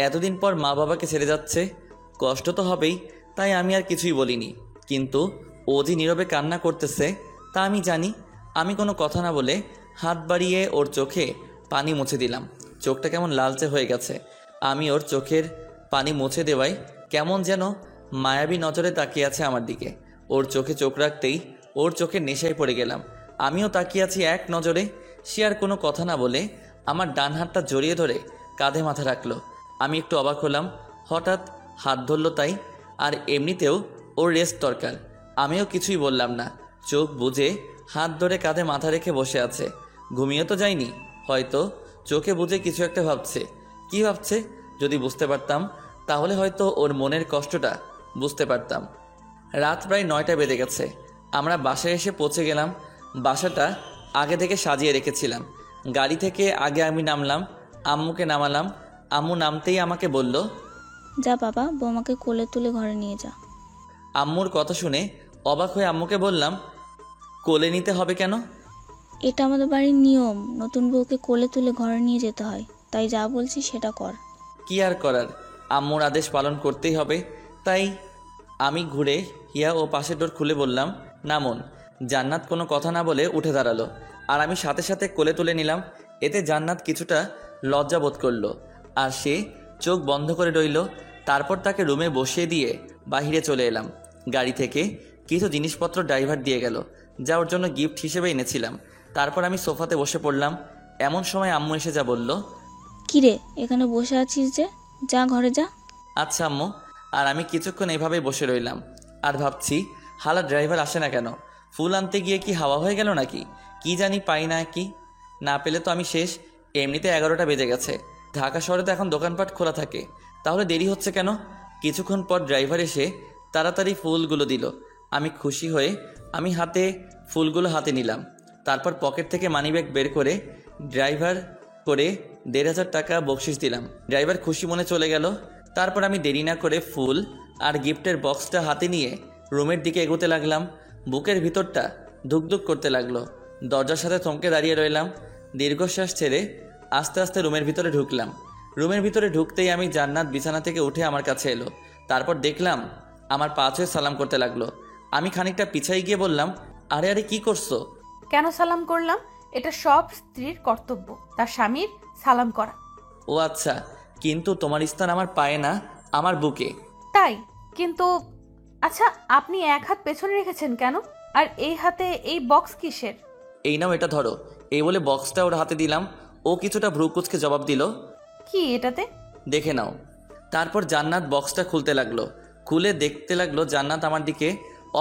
S1: এতদিন পর মা বাবাকে ছেড়ে যাচ্ছে, কষ্ট তো হবেই। তাই আমি আর কিছুই বলিনি। কিন্তু ও যে নীরবে কান্না করতেছে তা আমি জানি। আমি কোনো কথা না বলে হাত বাড়িয়ে ওর চোখে পানি মুছে দিলাম। চোখটা কেমন লালচে হয়ে গেছে। আমি ওর চোখের পানি মুছে দেওয়ায় কেমন যেন মায়াবী নজরে তাকিয়ে আছে আমার দিকে। ওর চোখে চোখ রাখতেই ওর চোখের নেশায় পড়ে গেলাম। আমিও তাকিয়ে আছি এক নজরে। সে আর কোনো কথা না বলে আমার ডান হাতটা জড়িয়ে ধরে কাঁধে মাথা রাখলো। আমি একটু অবাক হলাম, হঠাৎ হাত ধরলো তাই। আর এমনিতেও ওর রেস্ট দরকার। আমিও কিছুই বললাম না। চোখ বুজে হাত ধরে কাঁধে মাথা রেখে বসে আছে। ঘুমিয়ে তো যায়নি, হয়তো চোখে বুজে কিছু একটা ভাবছে। কি ভাবছে যদি বুঝতে পারতাম, তাহলে হয়তো ওর মনের কষ্টটা বুঝতে পারতাম। রাত প্রায় 9টা বেজে গেছে। আমরা বাসায় এসে পৌঁছে গেলাম। বাসাটা আগে থেকে সাজিয়ে রেখেছিলাম। গাড়ি থেকে আগে আমি নামলাম, আম্মুকে নামালাম। আম্মু নামতেই আমাকে বলল,
S3: যা বাবা, বৌমাকে কোলে তুলে ঘরে নিয়ে যা।
S1: আম্মুর কথা শুনে অবাক হয়ে আম্মুকে বললাম, কোলে নিতে হবে কেন?
S3: এটা আমাদের বাড়ির নিয়ম, নতুন বউকে কোলে তুলে ঘরে নিয়ে যেতে হয়। তাই যা বলছি সেটা কর।
S1: কি আর করার, আম্মুর আদেশ পালন করতেই হবে। তাই আমি ঘুরে হিয়া ও পাশের ডোর খুলে বললাম, নামুন। জান্নাত কোনো কথা না বলে উঠে দাঁড়ালো, আর আমি সাথে সাথে কোলে তুলে নিলাম। এতে জান্নাত কিছুটা লজ্জা বোধ করলো, আর সে চোখ বন্ধ করে রইল। তারপর তাকে রুমে বসিয়ে দিয়ে বাহিরে চলে এলাম। গাড়ি থেকে কিছু জিনিসপত্র ড্রাইভার দিয়ে গেল, যা ওর জন্য গিফট হিসেবে এনেছিলাম। তারপর আমি সোফাতে বসে পড়লাম। এমন সময় আম্মু এসে যা বলল,
S3: কিরে, এখানে বসে আছিস যে? যা ঘরে যা।
S1: আচ্ছা আম্মু। আর আমি কিছুক্ষণ এভাবেই বসে রইলাম আর ভাবছি, হালা ড্রাইভার আসে না কেন? ফুল আনতে গিয়ে কি হাওয়া হয়ে গেল নাকি? কি জানি, পাই না। কি না পেলে তো আমি শেষ। এমনিতে 11টা বেজে গেছে। ঢাকা শহরে তো এখন দোকানপাট খোলা থাকে, তাহলে দেরি হচ্ছে কেন? কিছুক্ষণ পর ড্রাইভার এসে তাড়াতাড়ি ফুলগুলো দিল। আমি খুশি হয়ে আমি ফুলগুলো হাতে নিলাম। তারপর পকেট থেকে মানিব্যাগ বের করে ড্রাইভার করে 1,500 টাকা বকশিস দিলাম। ড্রাইভার খুশি মনে চলে গেল। তারপর আমি দেরি না করে ফুল আর গিফটের বক্সটা হাতে নিয়ে রুমের দিকে এগোতে লাগলাম। বুকের ভিতরটা ধুকধুক করতে লাগলো। দরজার সাথে থমকে দাঁড়িয়ে রইলাম। দীর্ঘশ্বাস ছেড়ে আস্তে আস্তে রুমের ভিতরে ঢুকলাম। রুমের ভিতরে ঢুকতেই আমি জান্নাত বিছানা থেকে উঠে আমার কাছে এলো। তারপর দেখলাম আমার পা ছুঁয়ে সালাম করতে লাগলো। আমি খানিকটা পিছাই গিয়ে বললাম, আরে আরে কি করছো?
S6: কেন সালাম করলাম? এটা সব স্ত্রীর কর্তব্য, তার স্বামীর সালাম করা।
S1: ও আচ্ছা, কিন্তু তোমার স্থান আমার পায়ে না, আমার বুকে।
S6: তাই? কিন্তু আচ্ছা, আপনি এক হাত পেছনে রেখেছেন কেন? আর এই হাতে এই বক্স কিসের?
S1: এই নাও, এটা ধরো। এই বলে বক্সটা ওর হাতে দিলাম। ও কিছুটা ভ্রুকুচকে জবাব দিল,
S6: কি এটাতে?
S1: দেখে নাও। তারপর জান্নাত বক্সটা খুলতে লাগলো। খুলে দেখতে লাগলো জান্নাত আমার দিকে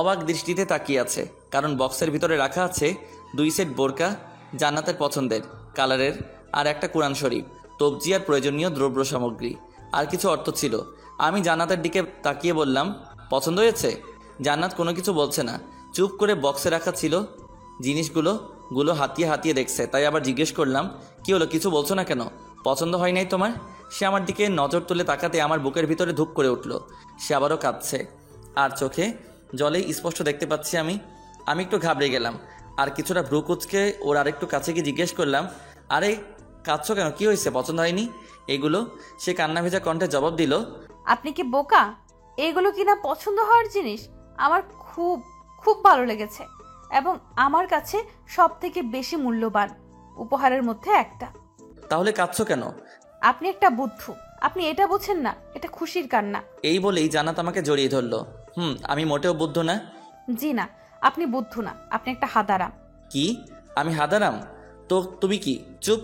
S1: অবাক দৃষ্টিতে তাকিয়ে আছে, কারণ বক্সের ভিতরে রাখা আছে 2 সেট বোরকা, জান্নাতের পছন্দের কালারের, আর একটা কোরআন শরীফ, তবজি আর প্রয়োজনীয় দ্রব্য সামগ্রী, আর কিছু অর্থ ছিল। আমি জান্নাতের দিকে তাকিয়ে বললাম, পছন্দ হয়েছে? জান্নাত কোনো কিছু বলছে না, চুপ করে বক্সে রাখা ছিল জিনিসগুলো হাতিয়ে হাতিয়ে দেখছে। তাই আবার জিজ্ঞেস করলাম, কি হলো, কিছু বলছো না কেন? পছন্দ হয় নাই তোমার? সে আমার দিকে নজর তুলে তাকাতে আমার বুকের ভিতরে ধুক করে উঠল। সে আবারও কাঁদছে, আর চোখে জলে স্পষ্ট দেখতে পাচ্ছি আমি একটু ঘাবড়ে গেলাম। আর কিছুটা ভ্রু কুচকে ওর আরেকটু কাছে গিয়ে জিজ্ঞেস করলাম, আরে কাঁদছো কেন, কি হয়েছে, পছন্দ হয়নি এগুলো? সে কান্না ভেজা কণ্ঠে জবাব দিল,
S6: আপনি কি বোকা? এইগুলো কিনা পছন্দ হওয়ার জিনিস? আমার খুব খুব ভালো লেগেছে, এবং আমার কাছে সব থেকে বেশি মূল্যবান উপহারের মধ্যে একটা।
S1: তাহলে কাঁদছো কেন?
S6: আপনি একটা বুদ্ধু, আপনি এটা বোঝেন না, এটা খুশির কান্না।
S1: এই বলেই জান্নাত আমাকে জড়িয়ে ধরলো। আমি মোটেও বুদ্ধ না।
S6: জি না, আপনি বুদ্ধু না, আপনি একটা হাদারাম।
S1: কি? আমি হাদারাম? তো তুমি কি? চুপ,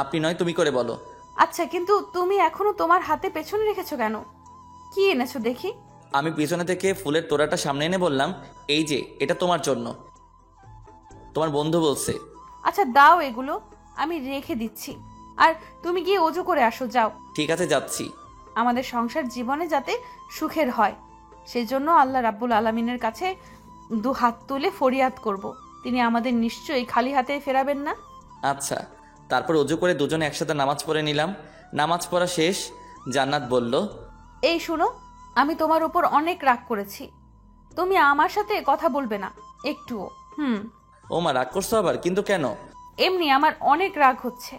S1: আপনি নয় তুমি করে বলো।
S6: আচ্ছা, কিন্তু তুমি এখনো তোমার হাতে পেছনে রেখেছো কেন? কি এনেছো দেখি?
S1: আমি পিছনে থেকে ফুলের তোড়াটা সামনে এনে বললাম, এই যে এটা তোমার জন্য, তোমার বন্ধু বলছে।
S6: আচ্ছা দাও এগুলো, আমি রেখে দিচ্ছি। আর তুমি গিয়ে অজু করে আসো, যাও।
S1: ঠিক আছে, যাচ্ছি।
S6: আমাদের সংসার জীবনে যাতে সুখের হয় সেই জন্য আল্লাহ রাব্বুল আলামিনের কাছে দু হাত তুলে ফরিয়াদ করব। তিনি আমাদের নিশ্চয়ই খালি হাতে ফেরাবেন না।
S1: আচ্ছা। তারপর অজু করে দুজনে একসাথে নামাজ পড়ে নিলাম। নামাজ পড়া শেষ। জান্নাত বলল,
S6: এই শুনো, আমি তোমার উপর অনেক রাগ করেছি, তুমি আমার সাথে কথা বলবে না একটুও।
S1: ও মা, রাগ করছো আবার? কিন্তু কেন?
S6: এমনি আমার অনেক রাগ হচ্ছে।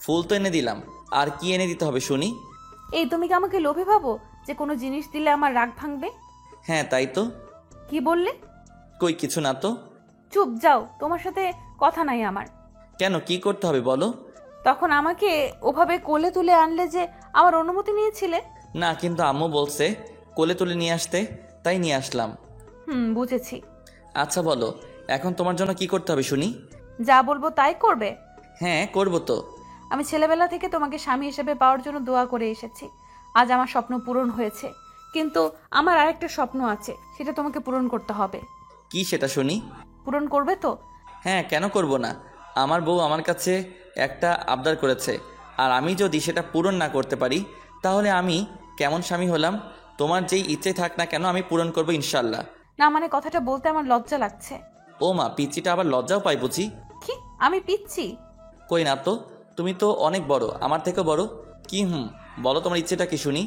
S1: ফুল তো এনে দিলাম, আর কি এনে দিতে হবে শুনি?
S6: এই তুমি কি আমাকে লোভে ভাবো যে কোনো জিনিস দিলে আমার রাগ ভাঙবে?
S1: হ্যাঁ তাই তো।
S6: কি বললে?
S1: কই কিছু না তো।
S6: চুপ, যাও, তোমার সাথে কথা নাই আমার।
S1: কেন, কি করতে হবে বলো?
S6: তখন আমাকে ওভাবে কোলে তুলে আনলে যে, আমার অনুমতি নিয়েছিলে?
S1: না, কিন্তু আম্মু বলছে কোলে তুলে নিয়ে আসতে, তাই নিয়ে আসলাম।
S6: বুঝেছি।
S1: আচ্ছা বলো, এখন তোমার জন্য কি করতে হবে শুনি?
S6: যা বলবো তাই করবে?
S1: হ্যাঁ করবো তো।
S6: আমি ছেলেবেলা থেকে তোমাকে স্বামী হিসেবে পাওয়ার জন্য দোয়া করে এসেছি। আজ আমার স্বপ্ন পূরণ হয়েছে, কিন্তু আমার আরেকটা স্বপ্ন আছে, সেটা তোমাকে পূরণ করতে হবে।
S1: কি সেটা শুনি?
S6: পূরণ করবে তো?
S1: হ্যাঁ, কেন করব না। আমার বউ আমার কাছে একটা আবদার করেছে, আর আমি যদি সেটা পূরণ না করতে পারি তাহলে আমি কেমন স্বামী হলাম? তোমার যেই ইচ্ছে থাক না কেন, আমি পূরণ করবো ইনশাল্লাহ।
S6: না মানে কথাটা বলতে আমার লজ্জা লাগছে।
S1: ও মা, পিচ্চিটা আবার লজ্জাও পাই বুঝি?
S6: কি আমি পিচ্ছি?
S1: কই না তো, তুমি তো অনেক বড়, আমার থেকেও বড়। কি বলো তোমার ইচ্ছেটা কি শুনি?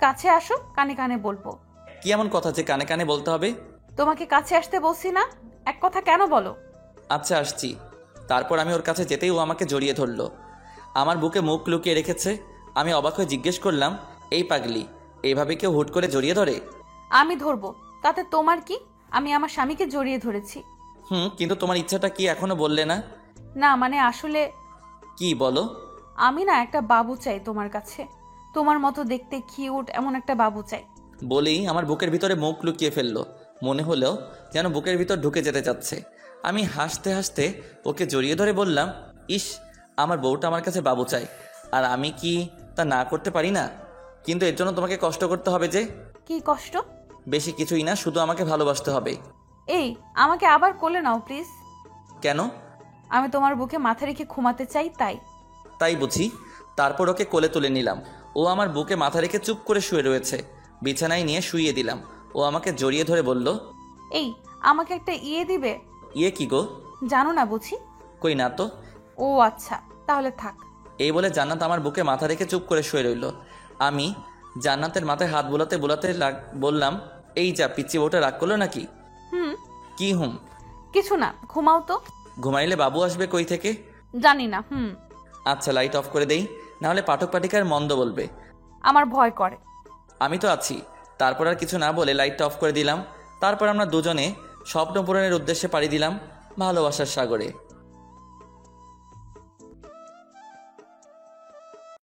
S6: কাছে আসো, কানে কানে বলবো।
S1: কি এমন কথা যে কানে কানে বলতে হবে?
S6: তোমাকে কাছে আসতে বলছি না, এক কথা কেন বলো?
S1: আচ্ছা আসছি। তারপর আমি ওর কাছে যেতেই ও আমাকে জড়িয়ে ধরলো, আমার বুকে মুখ লুকিয়ে রেখেছে। আমি অবাক হয়ে জিজ্ঞেস করলাম, এই পাগলি, এইভাবে কেউ হুট করে জড়িয়ে ধরে?
S6: আমি ধরবো, তাতে তোমার কি? আমি আমার স্বামীকে জড়িয়ে ধরেছি।
S1: কিন্তু তোমার ইচ্ছাটা কি এখনো বললে না?
S6: না মানে আসলে
S1: কি বলো?
S6: আমি না একটা বাবু চাই তোমার কাছে, তোমার মতো দেখতে কিউট এমন একটা বাবু চাই।
S1: বলেই আমার বুকের ভিতরে মুখ লুকিয়ে ফেললো, মনে হলো যেন বুকের ভিতর ঢুকে যেতে চাচ্ছে। আমি হাসতে হাসতে ওকে জড়িয়ে ধরে বললাম, ইস, আমার বউটা আমার কাছে বাবু চাই, আর আমি কি তা না করতে পারি না? কিন্তু এর জন্য তোমাকে কষ্ট করতে হবে যে।
S6: কি কষ্ট?
S1: বেশি কিছুই না, শুধু আমাকে ভালোবাসতে হবে।
S6: এই আমাকে আবার কোলে নাও প্লিজ।
S1: কেন?
S6: আমি তোমার বুকে মাথা রেখে ঘুমাতে চাই, তাই।
S1: তাই বুঝি। তারপর ওকে কোলে তুলে নিলাম। ও আমার বুকে মাথা রেখে চুপ করে শুয়ে রয়েছে। বিছানায় নিয়ে শুইয়ে দিলাম। ও আমাকে জড়িয়ে ধরে বলল,
S6: এই আমাকে একটা ইয়ে দিবে?
S1: ইয়ে কি গো?
S6: জানো না বুঝি?
S1: কই না তো।
S6: ও আচ্ছা, তাহলে থাক।
S1: এই বলে জান্নাত আমার বুকে মাথা রেখে চুপ করে শুয়ে রইল। আমি জান্নাতের মাথায় হাত বোলাতে বোলাতে বললাম, এই যা, পিচ্চি বউটা রাগ করলো নাকি? কি
S6: কিছু না, ঘুমাও তো।
S1: ঘুমাইলে বাবু আসবে কই থেকে?
S6: জানি না।
S1: আচ্ছা লাইট অফ করে দেই, নাহলে পাঠক পাঠিকার মন্দ বলবে।
S6: আমার ভয় করে।
S1: আমি তো আছি। তারপর আর কিছু না বলে লাইটটা অফ করে দিলাম। তারপর আমরা দুজনে স্বপ্ন পূরণের উদ্দেশ্যে পাড়ি দিলাম ভালোবাসার সাগরে।